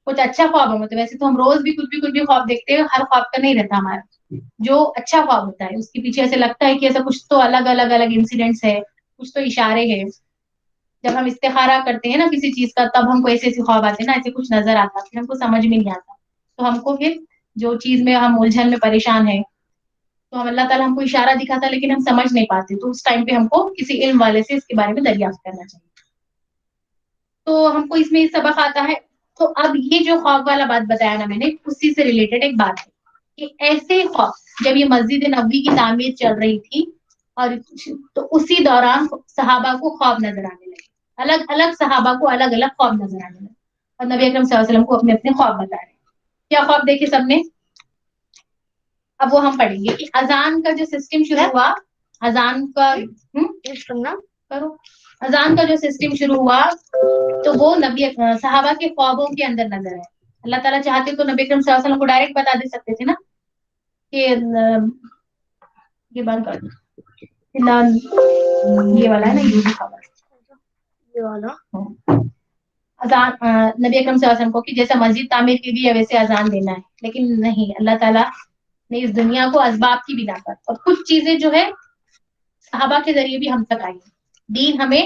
کچھ اچھا خواب ہوں تو ویسے تو ہم روز بھی کچھ بھی خواب دیکھتے ہیں, ہر خواب کا نہیں رہتا ہمارا. جو اچھا خواب ہوتا ہے اس کے پیچھے ایسے لگتا ہے کہ ایسا کچھ تو الگ الگ انسیڈنٹس ہے, کچھ تو اشارے ہیں. جب ہم استخارہ کرتے ہیں نا کسی چیز کا, تب ہم کو ایسے خواب آتے ہیں نا, ایسے کچھ نظر آتا, پھر ہم کو سمجھ میں نہیں آتا. تو ہم کو پھر جو چیز میں ہم الجھن میں پریشان ہیں تو ہم اللہ تعالیٰ ہم کو اشارہ دکھاتا لیکن ہم سمجھ نہیں پاتے, تو اس ٹائم پہ ہم کو کسی علم والے سے اس کے بارے میں دریافت کرنا چاہیے. تو ہم کو اس میں سبق آتا ہے. تو اب یہ جو خواب والا بات بتایا نا میں نے, اسی سے ریلیٹڈ ایک بات ہے کہ ایسے خواب جب یہ مسجد نبوی کی تعمیر چل رہی تھی اور تو اسی دوران صحابہ کو خواب نظر آنے لگے, الگ الگ صحابہ کو الگ الگ خواب نظر آنے لگے, اور نبی اکرم صلی اللہ علیہ وسلم کو اپنے اپنے خواب بتا رہے. کیا خواب دیکھے سب نے؟ اب وہ ہم پڑھیں گے کہ اذان کا جو سسٹم شروع ہوا, اذان کا کرو اذان کا جو سسٹم شروع ہوا تو وہ نبی صحابہ کے خوابوں کے اندر نظر آئے. اللہ تعالیٰ چاہتے تو نبی اکرم صلی اللہ علیہ وسلم کو ڈائریکٹ بتا دے سکتے تھے نا کہ یہ بند کر یہ والا ہے نا, یہ والا اذان نبی اکرم صلی اللہ علیہ وسلم کو کہ جیسا مسجد تعمیر کی گئی ہے ویسے اذان دینا ہے. لیکن نہیں, اللہ تعالیٰ نے اس دنیا کو اسباب کی بنا پر اور کچھ چیزیں جو ہے صحابہ کے ذریعے بھی ہم تک آئی. دین ہمیں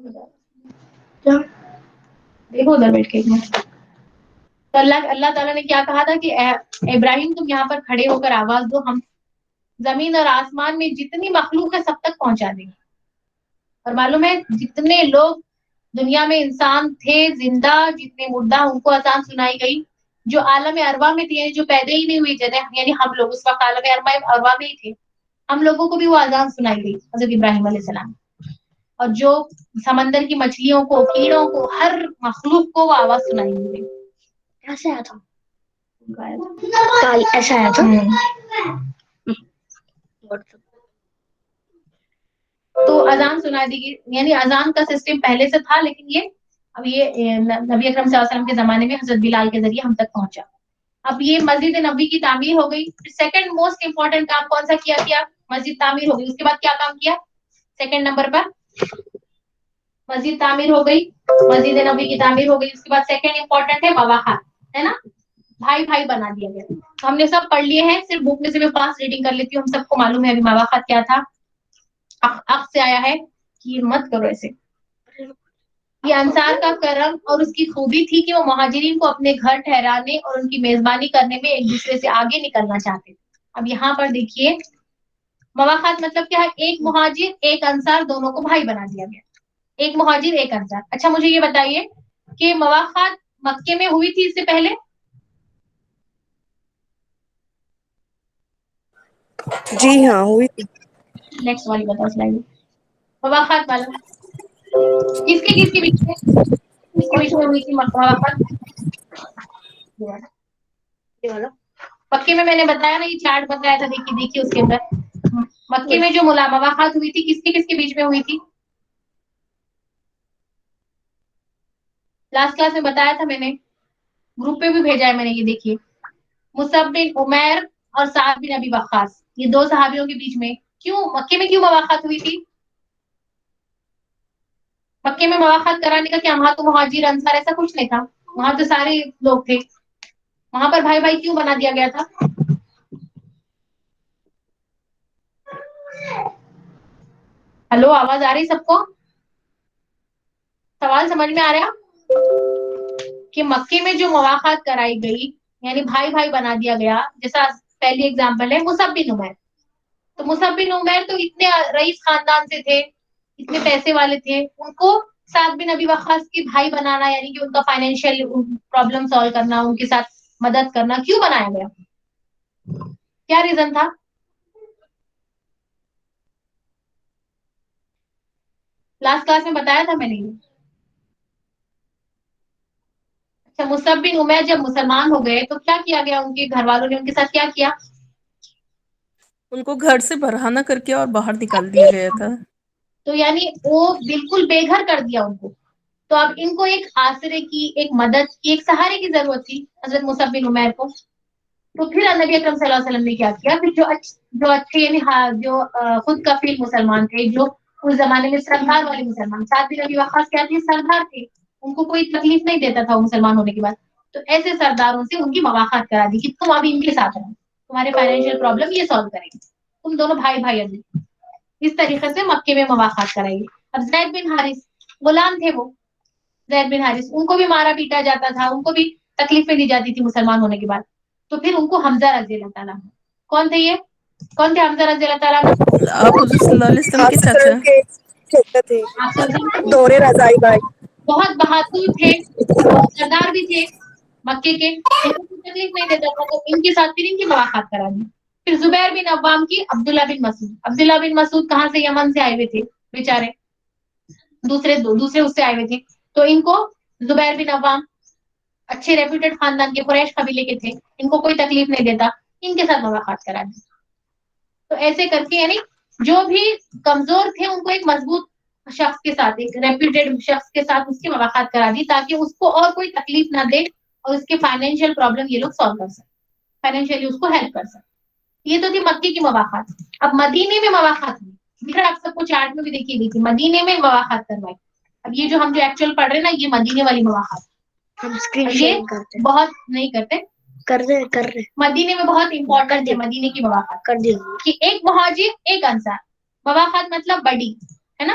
کیا دیکھو ادھر بیٹھ کے تو اللہ تعالیٰ نے کیا کہا تھا کہ ابراہیم تم یہاں پر کھڑے ہو کر آواز دو، ہم زمین اور آسمان میں جتنی مخلوق ہے سب تک پہنچا دیں گے. اور معلوم ہے جتنے لوگ دنیا میں انسان تھے زندہ، جتنے مردہ، ان کو اذان سنائی گئی. جو عالم ارواح میں تھے، جو پیدا ہی نہیں ہوئی جگہ، یعنی ہم لوگ اس وقت عالم ارواح میں ہی تھے، ہم لوگوں کو بھی وہ اذان سنائی گئی حضرت ابراہیم علیہ السلام. اور جو سمندر کی مچھلیوں کو، کیڑوں کو، ہر مخلوق کو وہ آواز سنائی گئی. کیسے آیا تھا؟ کل ایسا آیا تھا. تو اذان سنا دی گئی، یعنی اذان کا سسٹم پہلے سے تھا، لیکن یہ اب یہ نبی اکرم صلی اللہ علیہ وسلم کے زمانے میں حضرت بلال کے ذریعے ہم تک پہنچا. اب یہ مسجد نبوی کی تعمیر ہو گئی. سیکنڈ موسٹ امپورٹنٹ کام کون سا کیا؟ مسجد تعمیر ہو گئی. اس کے بعد کیا کام کیا سیکنڈ نمبر پر؟ مسجد تعمیر ہو گئی، مسجد نبوی کی تعمیر ہو گئی. اس کے بعد سیکنڈ امپورٹنٹ ہے مواخات، ہے نا، بھائی بھائی بنا دیا گیا. ہم نے سب پڑھ لیے ہیں، صرف بک میں سے میں فاسٹ ریڈنگ کر لیتی ہوں. ہم سب کو معلوم ہے ابھی مواخات کیا تھا. اخ سے آیا ہے کہ مت کرو ایسے. یہ انصار کا کرم اور اس کی خوبی تھی کہ وہ مہاجرین کو اپنے گھر ٹھہرانے اور ان کی میزبانی کرنے میں ایک دوسرے سے آگے نکلنا چاہتے. اب یہاں پر دیکھیے مواخات مطلب کیا ہے؟ ایک مہاجر ایک انصار دونوں کو بھائی بنا دیا گیا. ایک مہاجر ایک انصار. اچھا مجھے یہ بتائیے کہ مواخات مکے میں ہوئی تھی اس سے پہلے؟ جی ہاں ہوئی تھی. نیکسٹ والی بتاؤ سلائیڈ. مواخات والا کس کے بیچ میں ہوئی تھی مواخات؟ مکے میں نے بتایا نا، یہ چارٹ بتایا تھا، دیکھیے اس کے اندر مکے میں جو مواخات ہوئی تھی کس کے بیچ میں ہوئی تھی؟ لاسٹ کلاس میں بتایا تھا میں نے، گروپ پہ بھی بھیجا ہے میں نے. یہ دیکھیے مصعب بن عمیر اور سعد بن ابی وقاص، یہ دو صحابیوں کے بیچ میں کیوں مکے میں کیوں مواخات ہوئی تھی؟ مکے میں مواخات کرانے کا کیا؟ وہاں تو مہاجر انصار ایسا کچھ نہیں تھا، وہاں تو سارے لوگ تھے. وہاں پر بھائی بھائی کیوں بنا دیا گیا تھا؟ ہلو آواز آ رہی سب کو؟ سوال سمجھ میں آ رہا کہ مکے میں جو مواخات کرائی گئی یعنی بھائی بھائی بنا دیا گیا. جیسا پہلی اگزامپل ہے مصعب بن عمیر. تو مصعب بن عمیر تو اتنے رئیس خاندان سے تھے، اتنے پیسے والے تھے، ان کو سعد بن ابی وقاص کے بھائی بنانا یعنی کہ ان کا فائنینشیل پرابلم سالو کرنا، ان کے ساتھ مدد کرنا کیوں بنایا گیا؟ کیا ریزن تھا؟ لاسٹ کلاس میں بتایا تھا میں نے. اچھا مصعب بن عمیر جب مسلمان ہو گئے تو کیا کیا گیا؟ ان کے گھر والوں نے ان کے ساتھ کیا کیا؟ ان کو گھر سے برہنہ کر کے اور باہر نکال دیا گیا تھا. تو یعنی وہ بالکل بے گھر کر دیا ان کو. تو اب ان کو ایک آسرے کی، ایک مدد کی، ایک سہارے کی ضرورت تھی حضرت مصعب بن عمیر کو. تو پھر نبی اکرم صلی اللہ علیہ وسلم نے کیا کیا؟ پھر جو اچھے یعنی جو خود کفیل مسلمان تھے، جو اس زمانے میں سردار والے مسلمان، سعد بن ابی وقاص کیا تھے؟ سردار تھے، ان کو کوئی تکلیف نہیں دیتا تھا وہ مسلمان ہونے کے بعد. تو ایسے سرداروں سے ان کی مواخات کرا دی کہ تم ابھی ان کے ساتھ رہو، تمہارے فائنینشیل پرابلم یہ سالو کریں گے، تم دونوں بھائی بھائی ابھی. اس طریقے سے مکے میں مواخات کرائے گی. اب زید بن حارث غلام تھے، وہ زید بن حارث ان کو بھی مارا پیٹا جاتا تھا، ان کو بھی تکلیفیں دی جاتی تھی مسلمان ہونے کے بعد. تو پھر ان کو حمزہ رضی اللہ تعالیٰ، کون تھے یہ؟ کون تھے حمزہ رضی اللہ تعالیٰ؟ آپ حضور صلی اللہ علیہ وسلم کے چاچا. کے چچا تھے، آپ سمجھیں؟ دورے رضائی بھائی. بہت بہادر تھے اور سردار بھی تھے مکے کے، ان کو کوئی تکلیف نہیں دیتا تھا، تو ان کے ساتھ پھر ان کی مواخات کرا دی. پھر زبیر بن عوام کی عبداللہ بن مسعود. عبداللہ بن مسعود کہاں سے؟ یمن سے آئے ہوئے تھے بیچارے، دوسرے اس سے آئے ہوئے تھے. تو ان کو زبیر بن عوام اچھے ریپیوٹیڈ خاندان کے، قریش قبیلے کے تھے، ان کو کوئی تکلیف نہیں دیتا، ان کے ساتھ مواخات کرا دی. تو ایسے کر کے یعنی جو بھی کمزور تھے ان کو ایک مضبوط شخص کے ساتھ، ایک ریپیوٹیڈ شخص کے ساتھ اس کی مواخات کرا دی تاکہ اس کو اور کوئی تکلیف نہ دے اور اس کے فائنینشیل پرابلم یہ لوگ سالو کر سکیں، فائنینشیلی اس کو ہیلپ کر سکیں. یہ تو تھی مکے کی مواخات. اب مدینے میں مواخات ہوئی، پھر آپ سب کو چارٹ میں بھی دیکھیے مدینے میں مواخات کروائی. اب یہ جو ہم جو ایکچوئل پڑھ رہے ہیں نا، یہ مدینے والی مواخات. ہم اسکرین یہ شیئر کرتے بہت نہیں کرتے، کر رہے مدینے میں بہت امپورٹنٹ ہے مدینے کی مواخات. کر دیا. کہ ایک مہاجر ایک انصار، مواخات مطلب بڑی ہے نا،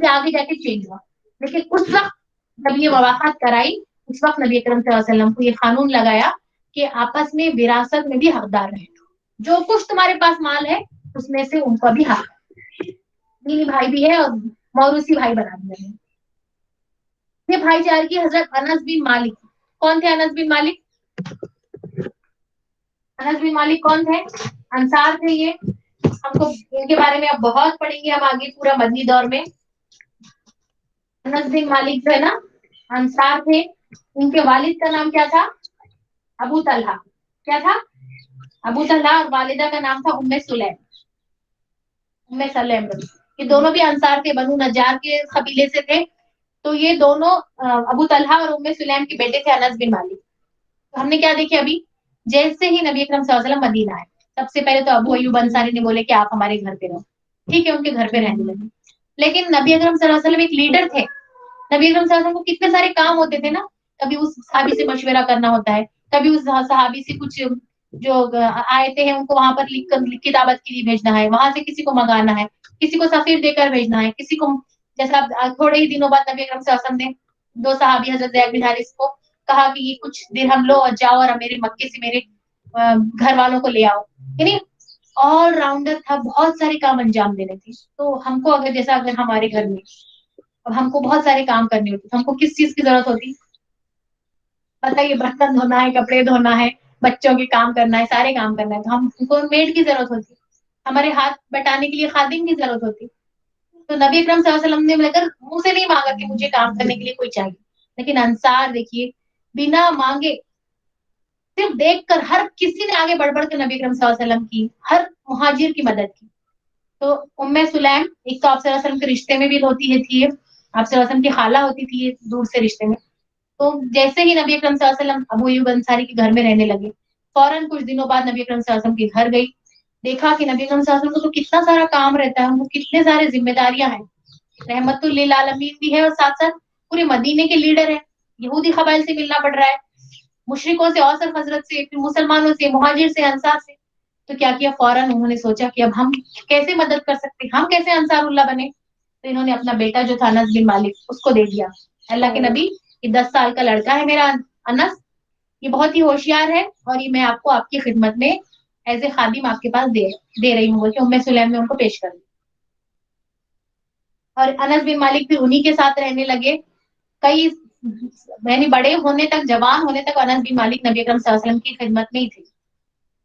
پھر آگے جا کے چینج ہوا. لیکن اس وقت جب یہ مواقعات کرائی, اس وقت نبی اکرم صلی اللہ علیہ وسلم کو یہ قانون لگایا کہ آپس میں وراثت میں بھی حقدار رہے. جو کچھ تمہارے پاس مال ہے اس میں سے ان کا بھی حق ہے. دینی بھائی بھی ہے اور موروثی بھائی بنا دیے ہیں. یہ بھائی چارے کی حضرت انس بن مالک. کون تھے انس بن مالک؟ انس بن مالک کون تھے؟ انصار تھے. یہ ہم کو ان کے بارے میں اب بہت پڑھیں گے ہم آگے پورا مدنی دور میں. انس بن مالک جو ہے نا انصار تھے. ان کے والد کا نام کیا تھا؟ ابو طلحہ. کیا تھا؟ ابو طلحہ. اور والدہ کا نام تھا ام سلیم. ام سلیم. یہ دونوں بھی انصار تھے, بنو نجار کے قبیلے سے تھے. تو یہ دونوں ابو طلحہ اور ام سلیم کے بیٹے تھے انس بن مالک. تو ہم نے کیا دیکھے ابھی, جیسے ہی نبی اکرم صلی اللہ علیہ وسلم مدینہ آئے, سب سے پہلے تو ابو ایوب انصاری نے بولے کہ آپ ہمارے گھر پہ رہو. ٹھیک ہے, ان کے گھر پہ رہنے لگے. لیکن نبی اکرم صلی اللہ علیہ وسلم ایک لیڈر تھے. نبی اکرم صلی اللہ علیہ وسلم کو کتنے سارے کام ہوتے تھے نا. کبھی اس صحابی سے مشورہ کرنا ہوتا ہے, کبھی اس صحابی سے کچھ جو آیتیں ہیں ان کو وہاں پر لکھ کے دعوت کے لیے بھیجنا ہے, وہاں سے کسی کو منگانا ہے, کسی کو سفیر دے کر بھیجنا ہے, کسی کو جیسا تھوڑے ہی دنوں بعد نبی اکرم صلی اللہ علیہ وسلم نے 2 صحابی حضرت زید بن حارث کو کہا کہ یہ کچھ درہم لو اور جاؤ اور میرے مکے سے میرے گھر والوں کو لے آؤ. یعنی آل راؤنڈر تھا, بہت سارے کام انجام دینے تھے. تو ہم کو اگر ہمارے گھر میں اب ہم کو بہت سارے کام کرنے ہوتے, ہم کو کس چیز کی ضرورت ہوتی؟ پتہ یہ برتن دھونا ہے, کپڑے دھونا ہے, بچوں کے کام کرنا ہے, سارے کام کرنا ہے. تو ہم کو میڈ کی ضرورت ہوتی, ہمارے ہاتھ بٹانے کے لیے خادم کی ضرورت ہوتی. تو نبی اکرم صلی اللہ علیہ وسلم نے مگر منہ سے نہیں مانگا کہ مجھے کام کرنے کے لیے کوئی چاہیے. لیکن انصار دیکھیے بنا مانگے صرف دیکھ کر ہر کسی نے آگے بڑھ کر نبی اکرم صلی اللہ علیہ وسلم کی ہر مہاجر کی مدد کی. تو ام سلیم ایک تو آپ صلی اللہ علیہ وسلم کے رشتے میں بھی ہوتی تھی, آپ صلی اللہ علیہ وسلم کی خالہ ہوتی تھی دور سے رشتے میں. تو جیسے ہی نبی اکرم صلی اللہ علیہ وسلم ابو ایوب انصاری کے گھر میں رہنے لگے, فوراً کچھ دنوں بعد نبی اکرم صلی اللہ علیہ وسلم کے گھر گئی. دیکھا کہ نبی اکرم صلی اللہ علیہ وسلم کو تو کتنا سارا کام رہتا ہے, ان کو کتنے سارے ذمہ داریاں ہیں, رحمت للعالمین بھی ہے اور ساتھ ساتھ پورے مدینے کے لیڈر ہیں. یہودی قبائل سے ملنا پڑ رہا ہے, مشرکوں سے, اوس اور خزرج سے, پھر مسلمانوں سے, مہاجر سے, انصار سے. تو کیا کیا, فوراً انہوں نے سوچا کہ اب ہم کیسے مدد کر سکتے, ہم کیسے انصار اللہ بنے. تو انہوں نے اپنا بیٹا جو تھا انس بن مالک اس کو دے دیا. اللہ کے نبی, یہ 10 سال کا لڑکا ہے میرا انس, یہ بہت ہی ہوشیار ہے اور یہ میں آپ کو آپ کی خدمت میں ایز اے خادم آپ کے پاس دے رہی ہوں کہ ام سلیم میں ان کو پیش کر دی. اور انس بن مالک پھر انہی کے ساتھ رہنے لگے. کئی یعنی بڑے ہونے تک, جوان ہونے تک انس بن مالک نبی اکرم صلی اللہ علیہ وسلم کی خدمت میں ہی تھے.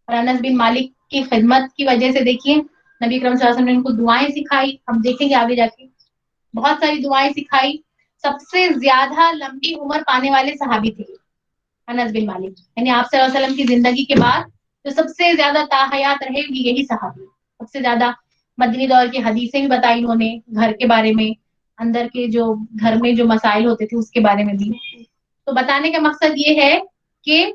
اور انس بن مالک کی خدمت کی وجہ سے دیکھیے نبی اکرم صلی اللہ علیہ وسلم نے ان کو دعائیں سکھائی. ہم دیکھیں گے آگے جا کے بہت ساری دعائیں سکھائی. سب سے زیادہ لمبی عمر پانے والے صحابی تھے انس بن مالک. یعنی آپ صلی اللہ علیہ وسلم کی زندگی کے بعد جو سب سے زیادہ تاحیات رہے گی یہی صحابی. سب سے زیادہ مدنی دور کی حدیثیں بھی بتائی انہوں نے, گھر کے بارے میں, اندر کے جو گھر میں جو مسائل ہوتے تھے اس کے بارے میں بھی. تو بتانے کا مقصد یہ ہے کہ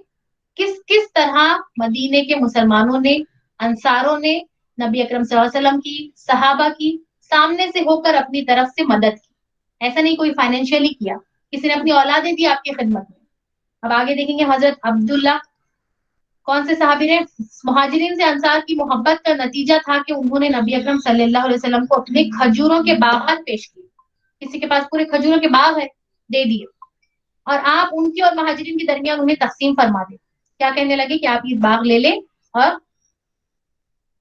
کس طرح مدینے کے مسلمانوں نے, انصاروں نے نبی اکرم صلی اللہ علیہ وسلم کی, صحابہ کی سامنے سے ہو کر اپنی طرف سے مدد کی. ایسا نہیں کوئی فائنینشیلی کیا, کسی نے اپنی اولادیں دی آپ کی خدمت میں. اب آگے دیکھیں گے حضرت عبداللہ کون سے صحابی نے, مہاجرین سے انصار کی محبت کا نتیجہ تھا کہ انہوں نے نبی اکرم صلی اللہ علیہ وسلم کو اپنے کھجوروں کے باغات پیش کیے. کسی کے پاس پورے کھجوروں کے باغ ہے, دے دیے, اور آپ ان کی اور مہاجرین کے درمیان انہیں تقسیم فرما دیں. کیا کہنے لگے کہ آپ یہ باغ لے لیں اور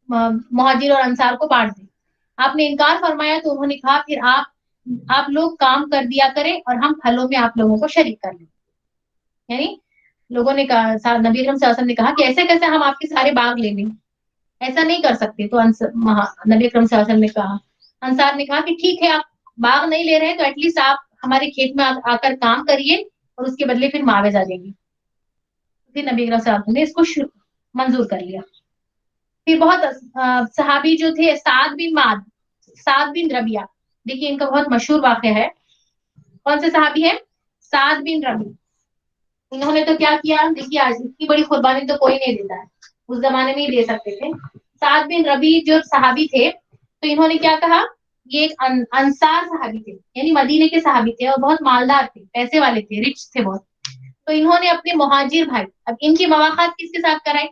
مہاجر اور انصار کو بانٹ دیں. آپ نے انکار فرمایا تو انہوں نے کہا پھر آپ لوگ کام کر دیا کریں اور ہم پھلوں میں آپ لوگوں کو شریک کر لیں. یعنی لوگوں نے کہا, نبی اکرم صلی اللہ علیہ وسلم نے کہا کہ ایسے کیسے ہم آپ کے سارے باغ لے لیں, ایسا نہیں کر سکتے. تو نبی اکرم صلی اللہ علیہ وسلم نے کہا, انصار نے کہا کہ ٹھیک ہے آپ باغ نہیں لے رہے تو ایٹ لیسٹ آپ ہمارے کھیت میں آ کر کام کریے اور اس کے بدلے پھر معاوضہ دیں گے. پھر نبی اکرم صلی اللہ علیہ وسلم نے اس کو منظور کر لیا. پھر بہت صحابی جو تھے, سعد بن ربیعہ, دیکھیے ان کا بہت مشہور واقعہ ہے. کون سے صحابی ہیں؟ سعد بن ربیعہ. انہوں نے تو کیا کیا, دیکھیے آج اتنی بڑی قربانی تو کوئی نہیں دیتا ہے, اس زمانے میں ہی دے سکتے تھے. سعد بن ربیعہ جو صحابی تھے تو انہوں نے کیا کہا, یہ ایک انصار صحابی تھے, یعنی مدینے کے صحابی تھے اور بہت مالدار تھے, پیسے والے تھے, رچ تھے بہت. تو انہوں نے اپنے مہاجر بھائی, اب ان کی مواقعات کس کے ساتھ کرائی,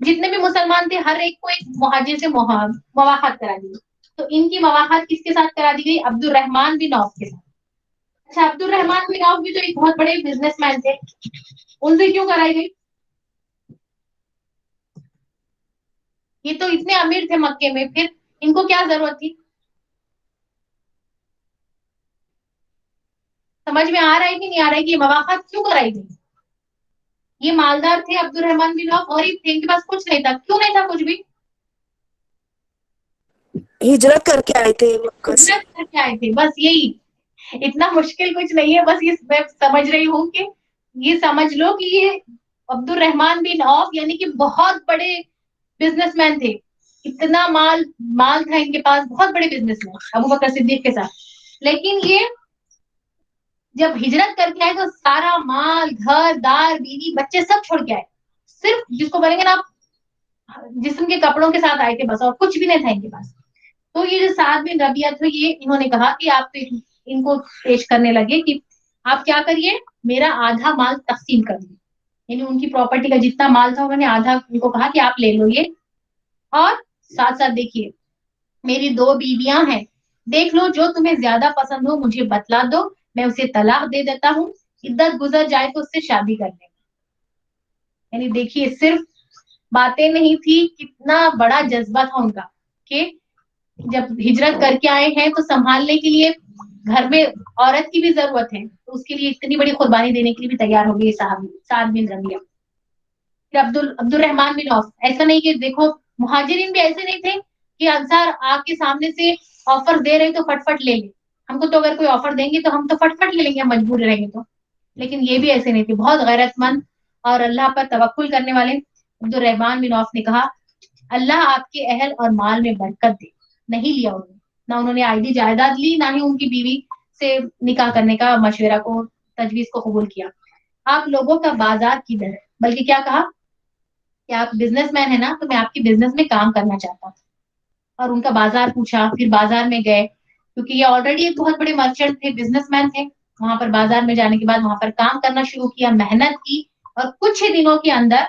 جتنے بھی مسلمان تھے ہر ایک کو ایک مہاجر سے مواقعات کرا دی. تو ان کی مواخات کس کے ساتھ کرا دی گئی؟ عبد الرحمان بن عوف کے ساتھ. اچھا عبد الرحمان بن عوف بھی تو ایک بہت بڑے بزنس مین تھے, ان سے کیوں کرائی گئی؟ یہ تو اتنے امیر تھے مکے میں, پھر ان کو کیا ضرورت تھی؟ سمجھ میں آ رہا ہے کہ نہیں آ رہا ہے کہ یہ مواخات کیوں کرائی گئی؟ یہ مالدار تھے عبد الرحمان بن عوف, غریب تھے, ان کے پاس کچھ نہیں تھا. کیوں نہیں تھا کچھ بھی؟ ہجرت کر کے آئے تھے مکہ سے. ہجرت کر کے آئے تھے, بس یہی. اتنا مشکل کچھ نہیں ہے, بس یہ میں سمجھ رہی ہوں کہ یہ سمجھ لو کہ یہ عبد الرحمان بن عوف یعنی کہ بہت بڑے بزنس مین تھے. اتنا مال تھا ان کے پاس, بہت بڑے بزنس مین ابو بکر صدیق کے ساتھ. لیکن یہ جب ہجرت کر کے آئے تو سارا مال, گھر دار, بیوی بچے سب چھوڑ کے آئے. صرف جس کو بولیں گے نا جسم کے کپڑوں کے ساتھ آئے تھے بس, اور کچھ بھی نہیں تھا ان کے پاس. تو یہ جو سعد بن ربیعہ تھے, یہ انہوں نے کہا کہ آپ ان کو پیش کرنے لگے کہ آپ کیا کریے, میرا آدھا مال تقسیم کر دیے. یعنی ان کی پراپرٹی کا جتنا مال تھا انہوں نے آدھا ان کو کہا کہ آپ لے لو یہ, اور ساتھ ساتھ دیکھیے میری 2 بیویاں ہیں, دیکھ لو جو تمہیں زیادہ پسند ہو مجھے بتلا دو, میں اسے طلاق دے دیتا ہوں, عدت گزر جائے تو اس سے شادی کر لیں. یعنی دیکھیے صرف باتیں نہیں تھی, کتنا بڑا جذبہ تھا ان کا کہ جب ہجرت کر کے آئے ہیں تو سنبھالنے کے لیے گھر میں عورت کی بھی ضرورت ہے, تو اس کے لیے اتنی بڑی قربانی دینے کے لیے بھی تیار ہو گئی صحابی سعد بن ربیعہ. عبد الرحمان بن عوف, ایسا نہیں کہ دیکھو مہاجرین بھی ایسے نہیں تھے کہ انصار آپ کے سامنے سے آفر دے رہے تو فٹ فٹ لے لیں, ہم کو تو اگر کوئی آفر دیں گے تو ہم تو فٹ فٹ لے لیں گے, ہم مجبور رہیں گے تو. لیکن یہ بھی ایسے نہیں تھے, بہت غیرت مند اور اللہ پر توکل کرنے والے. عبد الرحمان بن عوف نے کہا اللہ آپ کے اہل اور مال میں برکت دے. نہیں لیا انہوں نے, نہ انہوں نے آئیڈی جائیداد لی, نہ ہی ان کی بیوی سے نکاح کرنے کا مشورہ کو تجویز کو قبول کیا. آپ لوگوں کا بازار کدھر ہے, بلکہ کیا کہا کہ آپ بزنس مین ہے نا, تو میں آپ کی بزنس میں کام کرنا چاہتا ہوں. اور ان کا بازار پوچھا, پھر بازار میں گئے, کیونکہ یہ آلریڈی ایک بہت بڑے مرچنٹ تھے, بزنس مین تھے. وہاں پر بازار میں جانے کے بعد وہاں پر کام کرنا شروع کیا, محنت کی, اور کچھ ہی دنوں کے اندر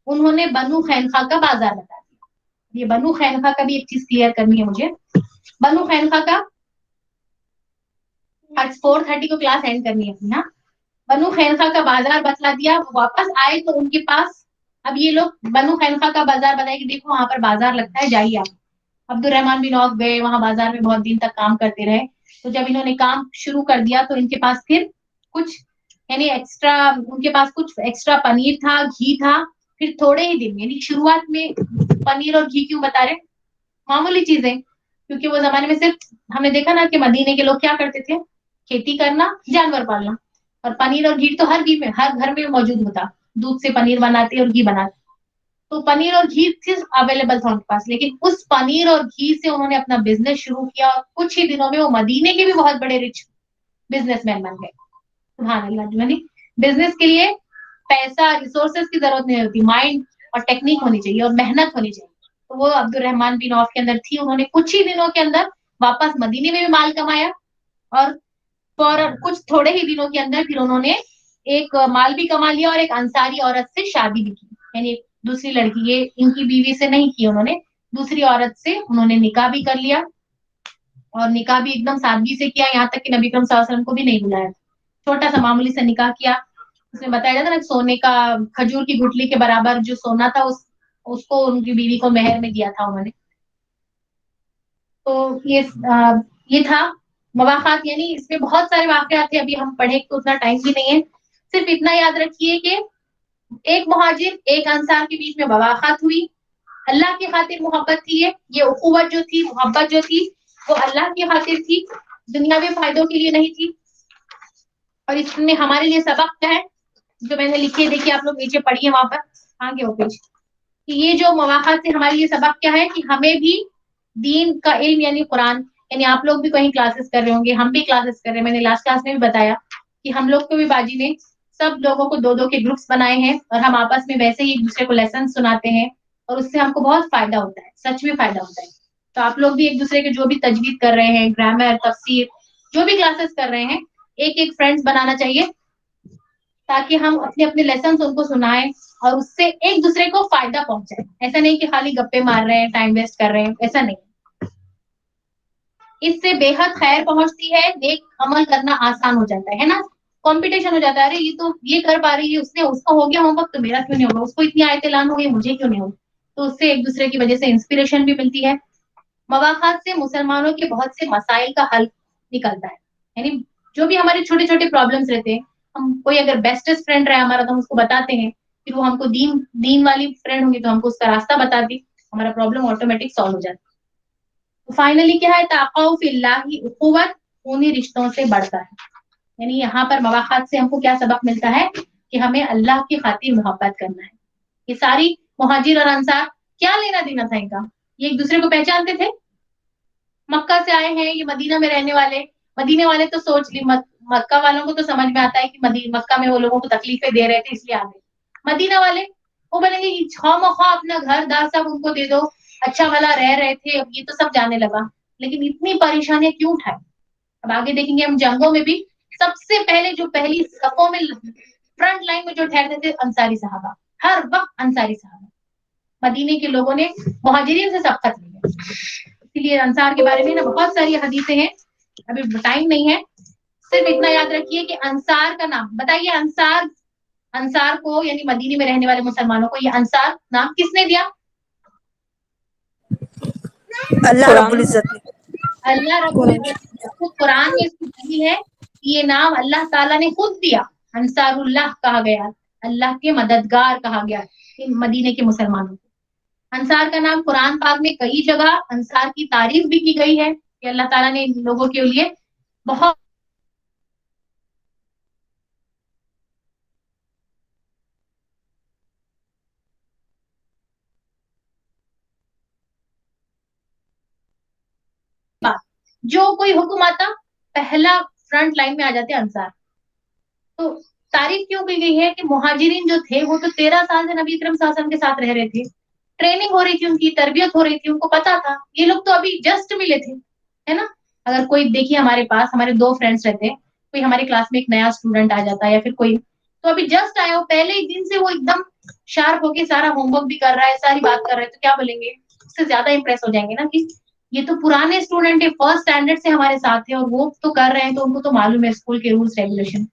انہوں نے بنو خینخواہ کا بازار بتا دیا. یہ بنو خینخواہ کا بھی ایک چیز کلیئر کرنی ہے مجھے. بنو خینخواہ کا آج 4:30 کو کلاس اینڈ کرنی ہے نا. بنو خینخواہ کا بازار بتلا دیا. واپس آئے تو ان کے پاس اب یہ لوگ بنو خینخواہ کا بازار بتائے کہ دیکھو وہاں پر بازار لگتا ہے, جائیے آپ. عبد الرحمان بن عوف گئے وہاں بازار میں, بہت دن تک کام کرتے رہے. تو جب انہوں نے کام شروع کر دیا تو ان کے پاس پھر کچھ یعنی ایکسٹرا, ان کے پاس کچھ ایکسٹرا پنیر تھا, گھی تھا. پھر تھوڑے ہی دن, یعنی شروعات میں پنیر اور گھی کیوں بتا رہے, معمولی چیزیں, کیونکہ وہ زمانے میں صرف ہم نے دیکھا نا کہ مدینے کے لوگ کیا کرتے تھے, کھیتی کرنا, جانور پالنا. اور پنیر اور گھی تو ہر گھر میں موجود ہوتا, دودھ سے پنیر بناتے اور گھی بناتے. تو پنیر اور گھی صرف اویلیبل تھا ان کے پاس, لیکن اس پنیر اور گھی سے انہوں نے اپنا بزنس شروع کیا, اور کچھ ہی دنوں میں وہ مدینے کے بھی بہت بڑے رچ بزنس مین بن گئے. سبحان اللہ. یعنی بزنس کے لیے پیسہ, ریسورسز کی ضرورت نہیں ہوتی, مائنڈ اور ٹیکنیک ہونی چاہیے اور محنت ہونی چاہیے. تو وہ عبد الرحمان بن عوف کے اندر تھی. انہوں نے کچھ ہی دنوں کے اندر واپس مدینے میں بھی مال کمایا, اور فوراً کچھ تھوڑے ہی دنوں کے اندر پھر انہوں نے ایک مال بھی کما لیا اور ایک انصاری عورت سے شادی بھی کی. یعنی دوسری لڑکی, یہ ان کی بیوی سے نہیں کی انہوں نے, دوسری عورت سے انہوں نے نکاح بھی کر لیا. اور نکاح بھی ایک دم سادگی سے کیا, یہاں تک کہ نبی کریم صلی اللہ علیہ وسلم کو بھی نہیں بلایا. چھوٹا سا معمولی سے نکاح کیا. اس میں بتایا جاتا نا سونے کا, کھجور کی گٹلی کے برابر جو سونا تھا اس کو ان کی بیوی کو مہر میں دیا تھا انہوں نے. تو یہ تھا مواخات. یعنی اس میں بہت سارے واقعات تھے, ابھی ہم پڑھیں تو اتنا ٹائم بھی نہیں ہے. صرف اتنا یاد رکھیے کہ ایک مہاجر ایک انصار کے بیچ میں مواخات ہوئی, اللہ کی خاطر محبت تھی. یہ اخوت جو تھی, محبت جو تھی, وہ اللہ کی خاطر تھی, دنیاوی فائدوں کے لیے نہیں تھی. اور اس میں ہمارے لیے سبق کیا ہے, جو میں نے لکھی ہے, دیکھیے آپ لوگ نیچے پڑھیے وہاں پر آگے ہو پیج, کہ یہ جو مواخات سے ہمارے لیے سبق کیا ہے, کہ ہمیں بھی دین کا علم یعنی قرآن, یعنی آپ لوگ بھی کہیں کلاسز کر رہے ہوں گے, ہم بھی کلاسز کر رہے ہیں. میں نے لاسٹ کلاس میں بھی بتایا کہ ہم لوگ کو بھی باجی نے سب لوگوں کو 2-2 کے گروپس بنائے ہیں, اور ہم آپس میں ویسے ہی ایک دوسرے کو لیسن سناتے ہیں, اور اس سے ہم کو بہت فائدہ ہوتا ہے, سچ میں فائدہ ہوتا ہے. تو آپ لوگ بھی ایک دوسرے کے جو بھی تجوید کر رہے ہیں, گرامر, تفسیر, جو بھی کلاسز کر رہے ہیں, ایک فرینڈس بنانا چاہیے, تاکہ ہم اپنے اپنے لیسنس ان کو سنائیں اور اس سے ایک دوسرے کو فائدہ پہنچائے. ایسا نہیں کہ خالی گپے مار رہے ہیں, ٹائم ویسٹ کر رہے ہیں, ایسا نہیں. اس سے بے حد خیر پہنچتی ہے, نیک عمل کرنا آسان ہو جاتا ہے نا, کمپٹیشن ہو جاتا ہے, ارے یہ تو یہ کر پا رہی ہے, اس نے اس کا ہو گیا ہوم ورک تو میرا کیوں نہیں ہوگا, اس کو اتنی آیتیں لان ہو گئی مجھے کیوں نہیں ہوگی, تو اس سے ایک دوسرے کی وجہ سے انسپریشن بھی ملتی ہے. مواخات سے مسلمانوں کے بہت سے مسائل کا حل نکلتا ہے, یعنی جو بھی ہمارے چھوٹے چھوٹے پرابلمس رہتے ہیں, ہم کوئی اگر بیسٹسٹ فرینڈ رہے ہمارا تو ہم اس کو بتاتے ہیں, پھر وہ ہم کو دین والی فرینڈ ہوں گی تو ہم کو اس کا راستہ بتاتی, ہمارا پرابلم آٹومیٹک سالو ہو جاتا. فائنلی کیا ہے, تقویٰ فی اللہ اخوت خونی رشتوں سے بڑھتا ہے, یعنی یہاں پر مواخات سے ہم کو کیا سبق ملتا ہے کہ ہمیں اللہ کی خاطر محبت کرنا ہے. یہ ساری مہاجر اور انصار کیا لینا دینا تھا ان کا, یہ ایک دوسرے کو پہچانتے تھے, مکہ سے آئے ہیں, یہ مدینہ میں رہنے والے, مدینے والے تو سوچ لی, مکہ والوں کو تو سمجھ میں آتا ہے کہ مکہ میں وہ لوگوں کو تکلیفیں دے رہے تھے اس لیے آ گئے. مدینہ والے وہ بولیں گے خواہ مخواہ اپنا گھر دار سب ان کو دے دو, اچھا بھلا رہ رہے تھے, اب یہ تو سب جانے لگا, لیکن اتنی پریشانیاں کیوں اٹھائے. اب آگے دیکھیں گے ہم جنگوں میں بھی سب سے پہلے جو پہلی صفوں میں فرنٹ لائن میں جو ٹھہرتے تھے انصاری صحابہ, ہر وقت انصاری صحابہ. مدینے کے لوگوں نے مہاجرین سے سبقت لی ہے, اسی لیے انصار کے بارے میں نا بہت ساری حدیثیں ہیں, ابھی ٹائم نہیں ہے, صرف اتنا یاد رکھیے کہ انصار کا نام بتائیے, انصار کو یعنی مدینے میں رہنے والے مسلمانوں کو یہ انصار نام کس نے دیا؟ اللہ رب العزت نے. اللہ رب العزت خود قرآن میں اس کی دلیل ہے, یہ نام اللہ تعالیٰ نے خود دیا, انصار اللہ کہا گیا, اللہ کے مددگار کہا گیا مدینے کے مسلمانوں کو. انصار کا نام قرآن پاک میں کئی جگہ انصار کی تعریف بھی کی گئی ہے کہ اللہ تعالیٰ نے ان لوگوں کے لیے بہت جو کوئی حکم آتا پہلا فرنٹ لائن میں آ جاتے انصار. تو تعریف کیوں کی گئی ہے کہ مہاجرین جو تھے وہ تو 13 سال سے نبی اکرم صلی اللہ علیہ وسلم کے ساتھ رہ رہے تھے, ٹریننگ ہو رہی تھی, ان کی تربیت ہو رہی تھی, ان کو پتا تھا, یہ لوگ تو ابھی جسٹ ملے تھے, ہے نا. اگر کوئی دیکھیے ہمارے پاس ہمارے 2 فرینڈس رہتے, کوئی ہمارے کلاس میں ایک نیا اسٹوڈنٹ آ جاتا ہے یا پھر کوئی تو ابھی جسٹ آیا ہو, پہلے ہی دن سے وہ ایک دم شارپ ہو کے سارا ہوم ورک بھی کر رہا ہے, ساری بات کر رہا ہے, تو کیا بولیں گے, اس سے زیادہ امپریس ہو جائیں گے نا کہ یہ تو پرانے اسٹوڈنٹ ہے, فرسٹ اسٹینڈرڈ سے ہمارے ساتھ تھے اور وہ تو کر رہے ہیں, تو ان کو تو معلوم ہے اسکول کے رولس ریگولیشن.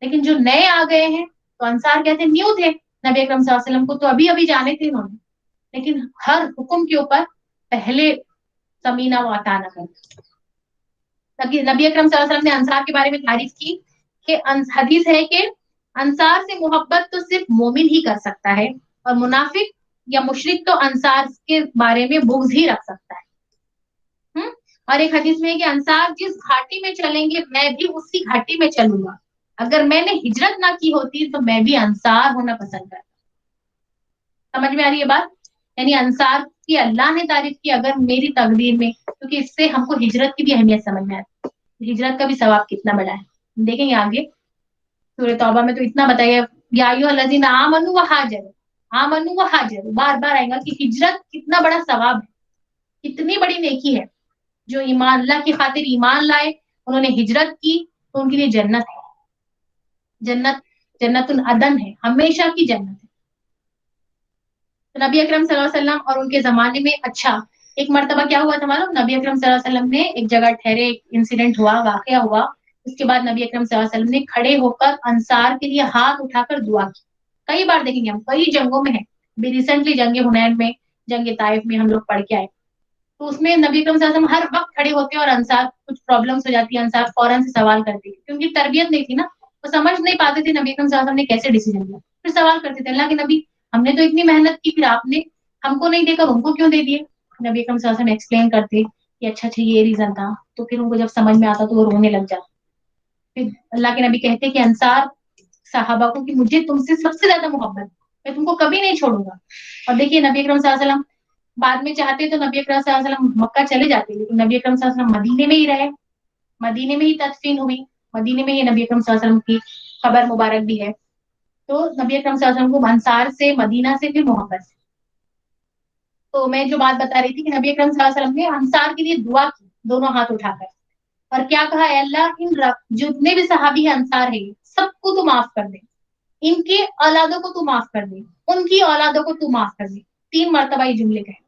لیکن جو نئے آ گئے ہیں تو انصار کہتے ہیں نیو تھے نبی اکرم صلی اللہ علیہ وسلم کو, تو ابھی جانے تھے انہوں نے, لیکن ہر حکم کے اوپر پہلے سمینا و اطاعنا کرتے. نبی اکرم صلی اللہ علیہ وسلم نے انصار کے بارے میں تعریف کی کہ حدیث ہے کہ انصار سے محبت تو صرف مومن ہی کر سکتا ہے, اور منافق یا مشرک تو انصار کے بارے میں بغض ہی رکھ سکتا ہے. اور ایک حدیث میں ہے کہ انصار جس گھاٹی میں چلیں گے میں بھی اسی گھاٹی میں چلوں گا, اگر میں نے ہجرت نہ کی ہوتی تو میں بھی انصار ہونا پسند کرتا. سمجھ میں آ رہی ہے بات, یعنی انصار کی اللہ نے تعریف کی اگر میری تقدیر میں, کیونکہ اس سے ہم کو ہجرت کی بھی اہمیت سمجھ میں آتی, ہجرت کا بھی ثواب کتنا بڑا ہے. دیکھیں گے آگے سورہ توبہ میں تو اتنا بتایا, یا ایھا الذین آمنوا وہاجروا, بار بار آئے گا کہ ہجرت کتنا بڑا ثواب ہے, کتنی بڑی نیکی ہے. جو ایمان اللہ کی خاطر ایمان لائے, انہوں نے ہجرت کی, تو ان کے لیے جنت ہے, جنت العدن ہے, ہمیشہ کی جنت ہے. تو نبی اکرم صلی اللہ علیہ وسلم اور ان کے زمانے میں, اچھا ایک مرتبہ کیا ہوا تھا معلوم, نبی اکرم صلی اللہ علیہ وسلم نے ایک جگہ ٹھہرے, ایک انسیڈنٹ ہوا, واقعہ ہوا, اس کے بعد نبی اکرم صلی اللہ علیہ وسلم نے کھڑے ہو کر انصار کے لیے ہاتھ اٹھا کر دعا کی. کئی بار دیکھیں گے ہم, کئی جنگوں میں ہے, بھی ریسنٹلی جنگ حنین میں, جنگ طائف میں ہم لوگ پڑھ کے آئے, تو اس میں نبی اکرم صلی اللہ علیہ وسلم ہر وقت کھڑے ہوتے ہیں, اور انصار کچھ پرابلمس ہو جاتی ہے, انصار فوراً سے سوال کرتے ہیں, کیونکہ تربیت نہیں تھی نا, وہ سمجھ نہیں پاتے تھے نبی اکرم صلی اللہ علیہ وسلم نے کیسے ڈیسیجن لیا, پھر سوال کرتے تھے, اللہ کے نبی ہم نے تو اتنی محنت کی, پھر آپ نے ہم کو نہیں دے کر ان کو کیوں دے دیے. نبی اکرم صلی اللہ علیہ وسلم ایکسپلین کرتے کہ اچھا یہ ریزن تھا, تو پھر ان کو جب سمجھ میں آتا تو وہ رونے لگ جاتا. پھر اللہ کے نبی کہتے کہ انصار صحابہ کو کہ مجھے تم سے سب سے زیادہ محبت, میں تم کو کبھی نہیں چھوڑوں گا. اور دیکھیے نبی اکرم صلی اللہ علیہ وسلم بعد میں چاہتے تو نبی اکرم صلی اللہ علیہ وسلم مکہ چلے جاتے, لیکن نبی اکرم صلی اللہ علیہ وسلم مدینے میں ہی رہے, مدینے میں ہی تدفین ہوئی, مدینے میں ہی نبی اکرم صلی اللہ علیہ وسلم کی خبر مبارک بھی ہے. تو نبی اکرم صلی اللہ علیہ وسلم کو انصار سے, مدینہ سے بھی محبت ہے. تو میں جو بات بتا رہی تھی کہ نبی اکرم صلی اللہ علیہ وسلم نے انصار کے لیے دعا کی, دونوں ہاتھ اٹھا کر, اور کیا کہا, اے اللہ ان جتنے بھی صحابی انصار ہیں سب کو تو معاف کر دے, ان کی اولادوں کو تو معاف کر دے, ان کی اولادوں کو تو معاف کر دے. 3 مرتبہ یہ جملے کہے.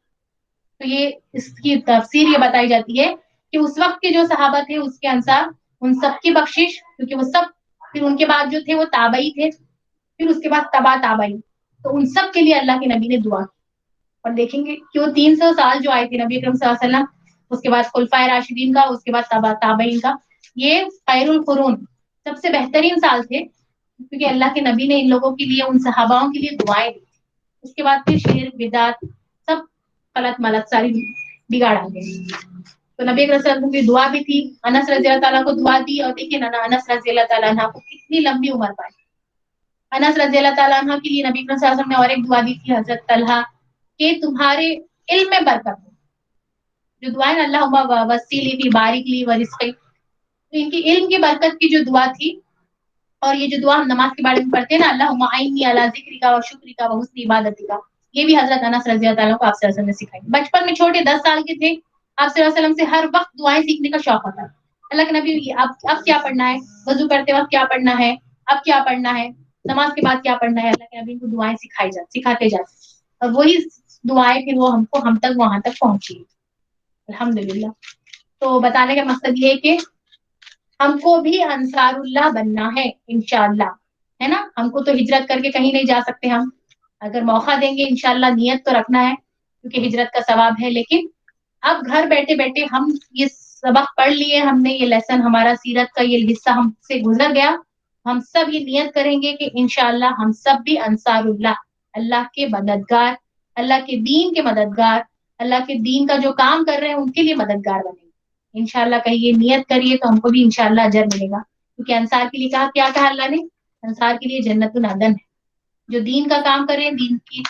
تو یہ اس کی تفسیر یہ بتائی جاتی ہے کہ اس وقت کے جو صحابہ تھے اس کے انصار ان سب کی بخشش، کیونکہ وہ سب پھر ان کے بعد جو تھے وہ تابعی تھے، پھر اس کے بعد تبا تابعی، تو ان سب کے لیے اللہ کے نبی نے دعا کی. اور دیکھیں گے کہ وہ 300 سال جو آئے تھے نبی اکرم صلی اللہ علیہ وسلم، اس کے بعد خلفائے راشدین کا، اس کے بعد تبا تابعین کا، یہ خیر القرون سب سے بہترین سال تھے، کیونکہ اللہ کے نبی نے ان لوگوں کے لیے، ان صحاباؤں کے لیے دعائیں دی. اس کے بعد پھر شرک بدعت سب غلط ملت ساری بگاڑ آ گئے. تو نبی اکرم صلی اللہ علیہ وسلم کی دعا بھی تھی، انس رضی اللہ تعالیٰ کو دعا دی. اور دیکھیے نا انس رضی اللہ تعالیٰ عنہ کو کتنی لمبی عمر پائی. انس رضی اللہ تعالیٰ عنہ کے لیے نبی اکرم صلی اللہ علیہ وسلم نے اور ایک دعا دی تھی حضرت طلحہ کہ تمہارے علم میں برکت ہو. جو دعائیں اللہ وسیلی فی بارک لی ورزقی، ان کی علم کی برکت کی جو دعا تھی. اور یہ جو دعا ہم نماز کے بارے میں پڑھتے ہیں نا، اللہم اعنی علی ذکرک و شکرک و حسن عبادتک، یہ بھی حضرت انس رضی اللہ تعالیٰ کو آپ صلی اللہ علیہ وسلم نے سکھائی. بچپن میں چھوٹے 10 سال کے تھے، آپ صلی اللہ علیہ وسلم سے ہر وقت دعائیں سیکھنے کا شوق ہوتا. اللہ کے نبی اب کیا پڑھنا ہے، وضو کرتے وقت کیا پڑھنا ہے، اب کیا پڑھنا ہے، نماز کے بعد کیا پڑھنا ہے، اللہ کے نبی کو دعائیں سکھاتے جاتے. اور وہی دعائیں پھر وہ ہم تک وہاں تک پہنچی الحمدللہ. تو بتانے کا مقصد یہ ہے کہ ہم کو بھی انصار اللہ بننا ہے انشاءاللہ، ہے نا. ہم کو تو ہجرت کر کے کہیں نہیں جا سکتے. ہم اگر موقع دیں گے انشاءاللہ نیت تو رکھنا ہے، کیونکہ ہجرت کا ثواب ہے. لیکن اب گھر بیٹھے بیٹھے ہم یہ سبق پڑھ لیے، ہم نے یہ لیسن، ہمارا سیرت کا یہ حصہ ہم سے گزر گیا. ہم سب یہ نیت کریں گے کہ انشاءاللہ ہم سب بھی انصار اللہ، اللہ کے مددگار، اللہ کے دین کے مددگار، اللہ کے دین کا جو کام کر رہے ہیں ان کے لیے مددگار بنیں گے انشاءاللہ. کہیں یہ نیت کریے تو ہم کو بھی انشاءاللہ اجر ملے گا. کیونکہ انصار کے لیے کیا کہا اللہ نے؟ انصار کے لیے جنت العدن ہے. جو دین کا کام کریں، دین کی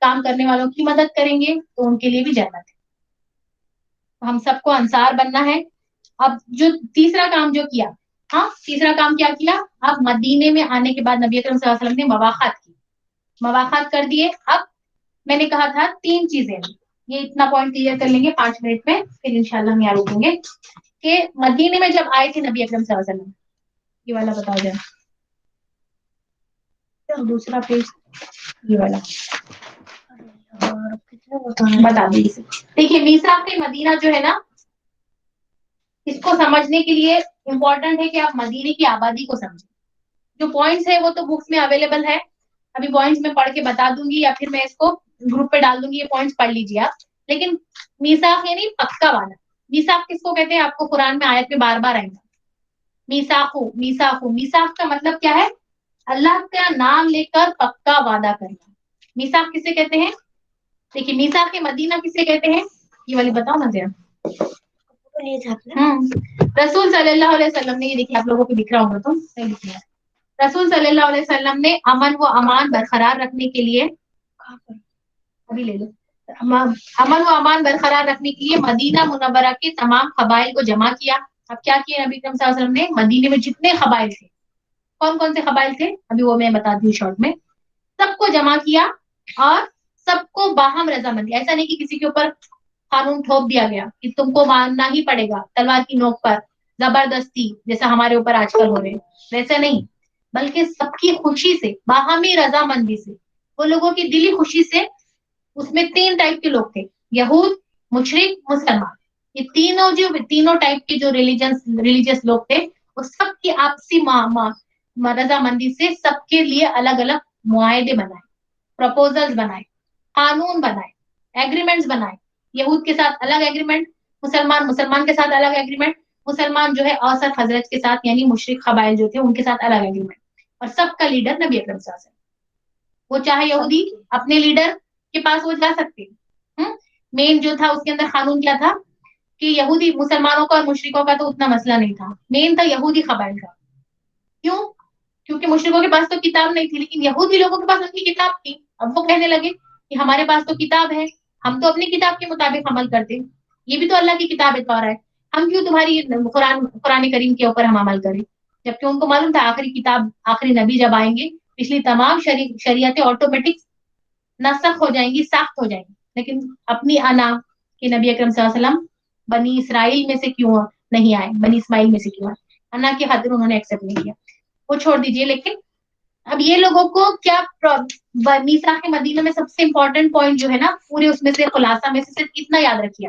کام کرنے والوں کی مدد کریں گے تو ان کے لیے بھی جنت ہے. ہم سب کو انصار بننا ہے. اب جو تیسرا کام جو کیا، تیسرا کام کیا کیا؟ اب مدینے میں آنے کے بعد نبی اکرم صلی اللہ علیہ وسلم نے مواخات کر دیے. اب میں نے کہا تھا 3 چیزیں، یہ اتنا پوائنٹ کلیئر کر لیں گے 5 منٹ میں، پھر انشاءاللہ ہم یہاں روکیں گے. کہ مدینے میں جب آئے تھے نبی اکرم صلی اللہ علیہ وسلم، یہ والا بتاؤ جائے دوسرا پیج، یہ والا بتا دیجیے. دیکھیے میثاق مدینہ جو ہے نا، اس کو سمجھنے کے لیے امپورٹنٹ ہے کہ آپ مدینے کی آبادی کو سمجھیں. جو پوائنٹس ہے وہ تو بکس میں اویلیبل ہے، ابھی پوائنٹس میں پڑھ کے بتا دوں گی یا پھر میں اس کو گروپ پہ ڈال دوں گی، یہ پوائنٹس پڑھ لیجیے آپ. لیکن میثاق یعنی پکا والا. میثاق کس کو کہتے ہیں؟ آپ کو قرآن میں آیت میں بار بار آئے گا میثاق کا مطلب کیا ہے؟ اللہ کا نام لے کر پکا وعدہ کرنا. میثاق کسے کہتے ہیں؟ دیکھیے میثاق مدینہ کسے کہتے ہیں، یہ والی بتاؤ نا ذرا. رسول صلی اللہ علیہ وسلم نے، یہ دیکھیے آپ لوگوں کو دکھ رہا ہوگا تو صحیح دکھ رہا ہے. رسول صلی اللہ علیہ وسلم نے امن و امان برقرار رکھنے کے لیے، ابھی لے لو، امن و امان برقرار رکھنے کے لیے مدینہ منورہ کے تمام قبائل کو جمع کیا. اب کیا کیا نبی اکرم صلی اللہ علیہ وسلم نے؟ مدینے میں جتنے قبائل تھے، کون کون سے قبائل تھے ابھی وہ میں بتا دوں شارٹ میں، سب کو جمع کیا اور سب کو باہم رضامندی. ایسا نہیں کہ کسی کے اوپر قانون تھوپ دیا گیا کہ تم کو ماننا ہی پڑے گا تلوار کی نوک پر زبردستی، جیسا ہمارے اوپر آج کل ہو رہے، ویسا نہیں، بلکہ سب کی خوشی سے، باہمی رضامندی سے، وہ لوگوں کی دلی خوشی سے. اس میں 3 ٹائپ کے لوگ تھے، یہود، مشرک، مسلمان. یہ تینوں ٹائپ کے جو ریلیجیس لوگ تھے، وہ سب کی آپسی رضامندی سے سب کے لیے الگ الگ معاہدے بنائے، پروپوزلز بنائے، قانون بنائے، ایگریمنٹس بنائے. یہود کے ساتھ الگ ایگریمنٹ، مسلمان کے ساتھ الگ ایگریمنٹ، مسلمان جو ہے اوسط حضرت کے ساتھ یعنی مشرک قبائل جو تھے ان کے ساتھ الگ ایگریمنٹ. اور سب کا لیڈر نبی اکرم صلی اللہ علیہ وسلم. وہ چاہے یہودی اپنے لیڈر کے پاس وہ جا سکتے. مین جو تھا اس کے اندر قانون کیا تھا کہ یہودی، مسلمانوں کا اور مشرکوں کا تو اتنا مسئلہ نہیں تھا، مین تھا یہودی قبائل کا. کیوں؟ کیونکہ مشرکوں کے پاس تو کتاب نہیں تھی، لیکن یہودی لوگوں کے پاس ان کی کتاب تھی. اب وہ کہنے لگے کہ ہمارے پاس تو کتاب ہے، ہم تو اپنی کتاب کے مطابق عمل کرتے، یہ بھی تو اللہ کی کتاب ہے تورات ہے، ہم کیوں تمہاری قرآن کریم کے اوپر ہم عمل کریں؟ جبکہ ان کو معلوم تھا آخری کتاب، آخری نبی جب آئیں گے پچھلی تمام شریعتیں آٹومیٹک نسخ ہو جائیں گی، ساخت ہو جائیں گی. لیکن اپنی انا کہ نبی اکرم صلی اللہ علیہ وسلم بنی اسرائیل میں سے کیوں نہیں آئے، بنی اسماعیل میں سے کیوں آئے، انا کی خاطر انہوں نے ایکسپٹ نہیں کیا، وہ چھوڑ دیجئے. لیکن اب یہ لوگوں کو کیا میثاق مدینہ میں سب سے امپورٹنٹ پوائنٹ جو ہے نا، پورے اس میں سے خلاصہ میں سے صرف اتنا یاد رکھیے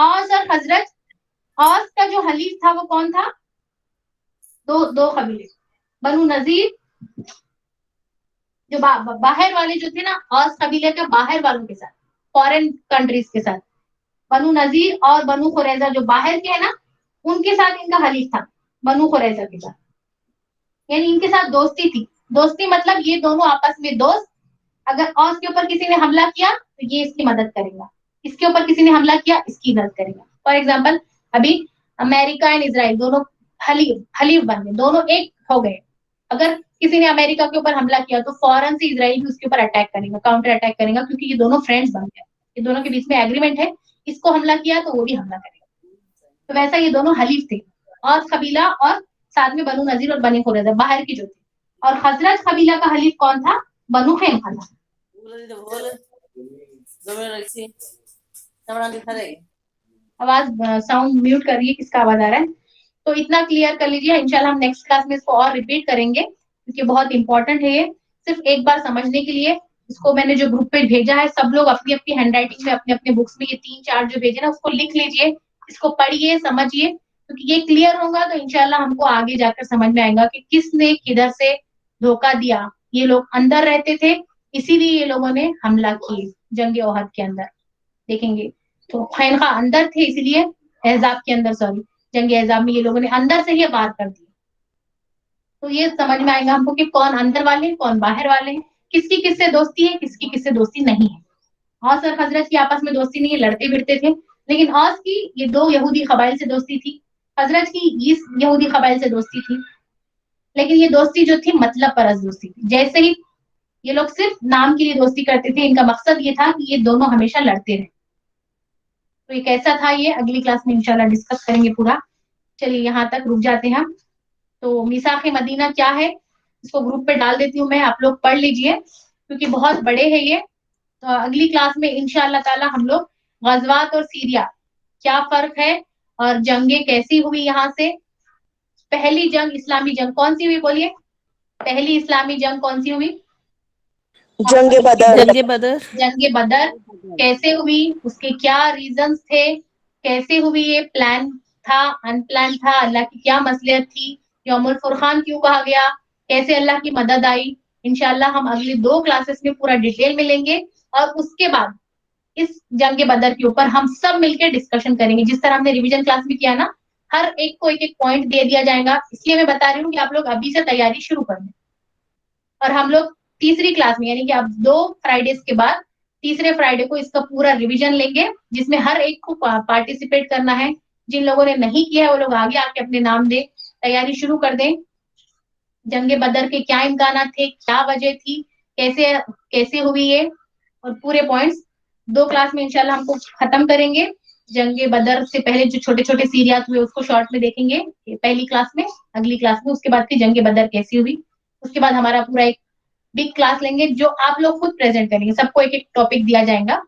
اوس اور خزرج. اوس کا جو حلیف تھا وہ کون تھا؟ دو قبیلے, بنو نذیر جو باہر والے جو تھے نا, اوس قبیلے کا باہر والوں کے ساتھ, فورن کنٹریز کے ساتھ, بنو نذیر اور بنو قریظہ جو باہر کے ہیں نا, ان کے ساتھ ان کا حلیف تھا, بنو قریظہ کے ساتھ, یعنی ان کے ساتھ دوستی تھی. دوستی مطلب یہ دونوں آپس میں دوست, اگر اوس کے اوپر کسی نے حملہ کیا تو یہ اس کی مدد کرے گا, اس کے اوپر کسی نے حملہ کیا اس کی مدد کرے گا. فار ایگزامپل ابھی امریکہ اینڈ اسرائیل دونوں حلیف بن گئے, دونوں ایک ہو گئے. اگر کسی نے امریکہ کے اوپر حملہ کیا تو فوراً سے اسرائیل بھی اس کے اوپر اٹیک کرے گا, کاؤنٹر اٹیک کرے گا, کیونکہ یہ دونوں فرینڈز بن گئے, یہ دونوں کے بیچ میں ایگریمنٹ ہے, اس کو حملہ کیا تو وہ بھی حملہ کرے گا. تو ویسا یہ دونوں حلیف تھے, اور قبیلہ اور ساتھ میں بنو نذیر اور بنی قریظہ باہر کی جو تھی. اور خزرج قبیلہ کا حلیف کون تھا؟ بنو قینقاع. آواز ساؤنڈ میوٹ کریے, کس کا آواز آ رہا ہے. تو اتنا کلیئر کر لیجیے, انشاءاللہ ہم نیکسٹ کلاس میں اس کو اور ریپیٹ کریں گے, کیونکہ بہت امپورٹنٹ ہے یہ, صرف ایک بار سمجھنے کے لیے. اس کو میں نے جو گروپ پہ بھیجا ہے, سب لوگ اپنی اپنی ہینڈ رائٹنگ میں اپنے اپنے بکس میں یہ 3-4 جو بھیجے نا, اس کو لکھ لیجیے, اس کو پڑھیے, سمجھیے, کیونکہ یہ کلیئر ہوگا تو انشاءاللہ ہم کو آگے جا کر سمجھ میں آئے گا کہ کس نے کدھر سے دھوکہ دیا. یہ لوگ اندر رہتے تھے, اسی لیے یہ لوگوں نے حملہ کیے جنگ احد کے اندر, دیکھیں گے. تو قینقاع اندر تھے, اسی لیے احزاب کے اندر, سوری جنگ احزاب میں یہ لوگوں نے اندر سے ہی بار کر دی. تو یہ سمجھ میں آئے گا ہم کو کہ کون اندر والے ہیں, کون باہر والے ہیں, کس کی کس سے دوستی ہے, کس کی کس سے دوستی نہیں ہے. اوس اور خزرج کی آپس میں دوستی نہیں ہے, لڑتے بھڑتے تھے, لیکن اوس کی یہ 2 یہودی قبائل سے دوستی تھی, خزرج کی 20 یہودی قبائل سے دوستی تھی. لیکن یہ دوستی جو تھی مطلب پرست دوستی تھی, جیسے ہی یہ لوگ صرف نام کے لیے دوستی کرتے تھے, ان کا مقصد یہ تھا کہ یہ دونوں ہمیشہ لڑتے رہے. تو یہ کیسا تھا, یہ اگلی کلاس میں انشاءاللہ ڈسکس کریں گے پورا. چلیے یہاں تک رک جاتے ہیں ہم. تو میثاق مدینہ کیا ہے, اس کو گروپ پہ ڈال دیتی ہوں میں, آپ لوگ پڑھ لیجئے کیونکہ بہت بڑے ہیں یہ. تو اگلی کلاس میں انشاءاللہ تعالی ہم لوگ غزوات اور سیریا کیا فرق ہے, اور جنگیں کیسی ہوئی یہاں سے. پہلی جنگ اسلامی جنگ کون سی ہوئی, بولیے, پہلی اسلامی جنگ کون سی ہوئی؟ جنگ بدر. جنگ بدر. جنگ بدر کیسے ہوئی, اس کے کیا ریزنز تھے, کیسے ہوئی, یہ پلان تھا, ان پلان تھا, اللہ کی کیا مصلحت تھی, یوم الفرقان کیوں کہا گیا, کیسے اللہ کی مدد آئی. انشاءاللہ ہم اگلی 2 کلاسز میں پورا ڈیٹیل میں لیں گے, اور اس کے بعد اس جنگ بدر کے اوپر ہم سب مل کے ڈسکشن کریں گے, جس طرح ہم نے ریویژن کلاس میں کیا نا, ہر ایک کو ایک ایک پوائنٹ دے دیا جائے گا. اس لیے میں بتا رہی ہوں کہ آپ لوگ ابھی سے تیاری شروع کر دیں. اور ہم لوگ تیسری کلاس میں, یعنی کہ اب 2 فرائیڈیز کے بعد تیسرے فرائیڈے کو اس کا پورا ریویژن لیں گے, جس میں ہر ایک کو پارٹیسپیٹ کرنا ہے. جن لوگوں نے نہیں کیا ہے وہ لوگ آگے آ کے اپنے نام دیں, تیاری شروع کر دیں. جنگ بدر کے کیا امکانات تھے, کیا وجہ تھی, کیسے ہوئی یہ, اور پورے پوائنٹس 2 کلاس میں انشاءاللہ ہم کو ختم کریں گے. جنگ بدر سے پہلے جو چھوٹے چھوٹے سیریات ہوئے اس کو شارٹ میں دیکھیں گے پہلی کلاس میں, اگلی کلاس میں. اس کے بعد پھر جنگ بدر کیسی ہوئی, اس کے بعد ہمارا پورا ایک بگ کلاس لیں گے, جو آپ لوگ خود پریزنٹ کریں گے. سب کو ایک ایک ٹاپک دیا جائے گا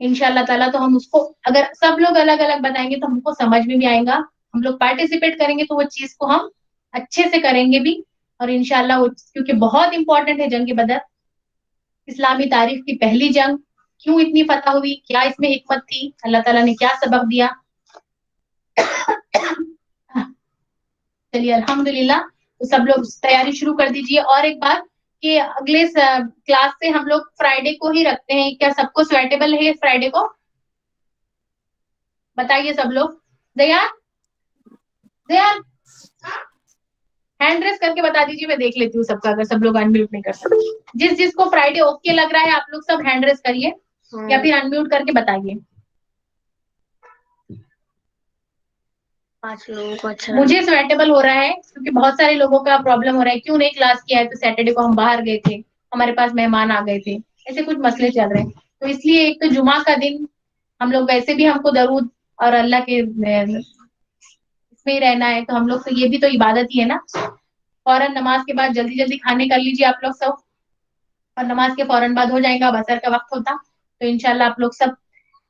انشاءاللہ تعالیٰ. تو ہم اس کو اگر سب لوگ الگ الگ بتائیں گے تو ہم کو سمجھ میں بھی آئے گا, ہم لوگ پارٹیسپیٹ کریں گے تو وہ چیز کو ہم اچھے سے کریں گے بھی. اور انشاءاللہ وہ کیونکہ بہت امپورٹنٹ ہے جنگ بدر, اسلامی تاریخ کی پہلی جنگ, کیوں اتنی فتح ہوئی, کیا اس میں حکمت تھی, اللہ تعالیٰ نے کیا سبق دیا. چلیے الحمدللہ, تو سب لوگ تیاری شروع کر دیجیے. اور ایک بات کہ اگلے کلاس سے ہم لوگ فرائیڈے کو ہی رکھتے ہیں, کیا سب کو سویٹیبل ہے فرائیڈے کو؟ بتائیے سب لوگ. زیان ہینڈ ریس کر کے بتا دیجیے, میں دیکھ لیتی ہوں سب کا, اگر سب لوگ انمیوٹ نہیں کر سکتے. جس کو فرائیڈے اوکے لگ رہا ہے آپ لوگ سب ہینڈ ریس کریے, یا پھر انمیوٹ کر کے بتائیے. 5 لوگوں کو اچھا مجھے سویٹیبل ہو رہا ہے, کیونکہ بہت سارے لوگوں کا پرابلم ہو رہا ہے, کیوں نہیں کلاس کیا ہے, تو سیٹرڈے کو ہم باہر گئے تھے, ہمارے پاس مہمان آ گئے تھے, ایسے کچھ مسئلے چل رہے ہیں. تو اس لیے ایک تو جمعہ کا دن ہم لوگ ویسے بھی ہم کو درود اور اللہ کے اس میں ہی رہنا ہے, تو ہم لوگ تو یہ بھی تو عبادت ہی ہے نا. فوراً نماز کے بعد جلدی جلدی کھانے کر لیجیے آپ لوگ سب, اور نماز کے فوراً بعد ہو جائے گا, عصر کا وقت ہوتا. تو انشاءاللہ آپ لوگ سب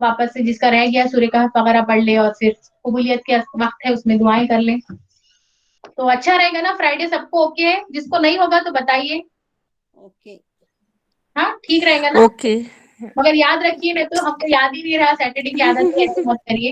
واپس سے جس کا رہ گیا سورہ کہف وغیرہ پڑھ لے, اور پھر قبولیت کے وقت ہے اس میں دعائیں کر لیں. تو اچھا رہے گا نا فرائیڈے, سب کو اوکے ہے؟ جس کو نہیں ہوگا تو بتائیے. اوکے. ہاں ٹھیک رہے گا نا. اوکے. مگر یاد رکھیے, میں تو ہم کو یاد ہی نہیں رہا سیٹرڈے کی عادت ہے, ایسے مت کریے.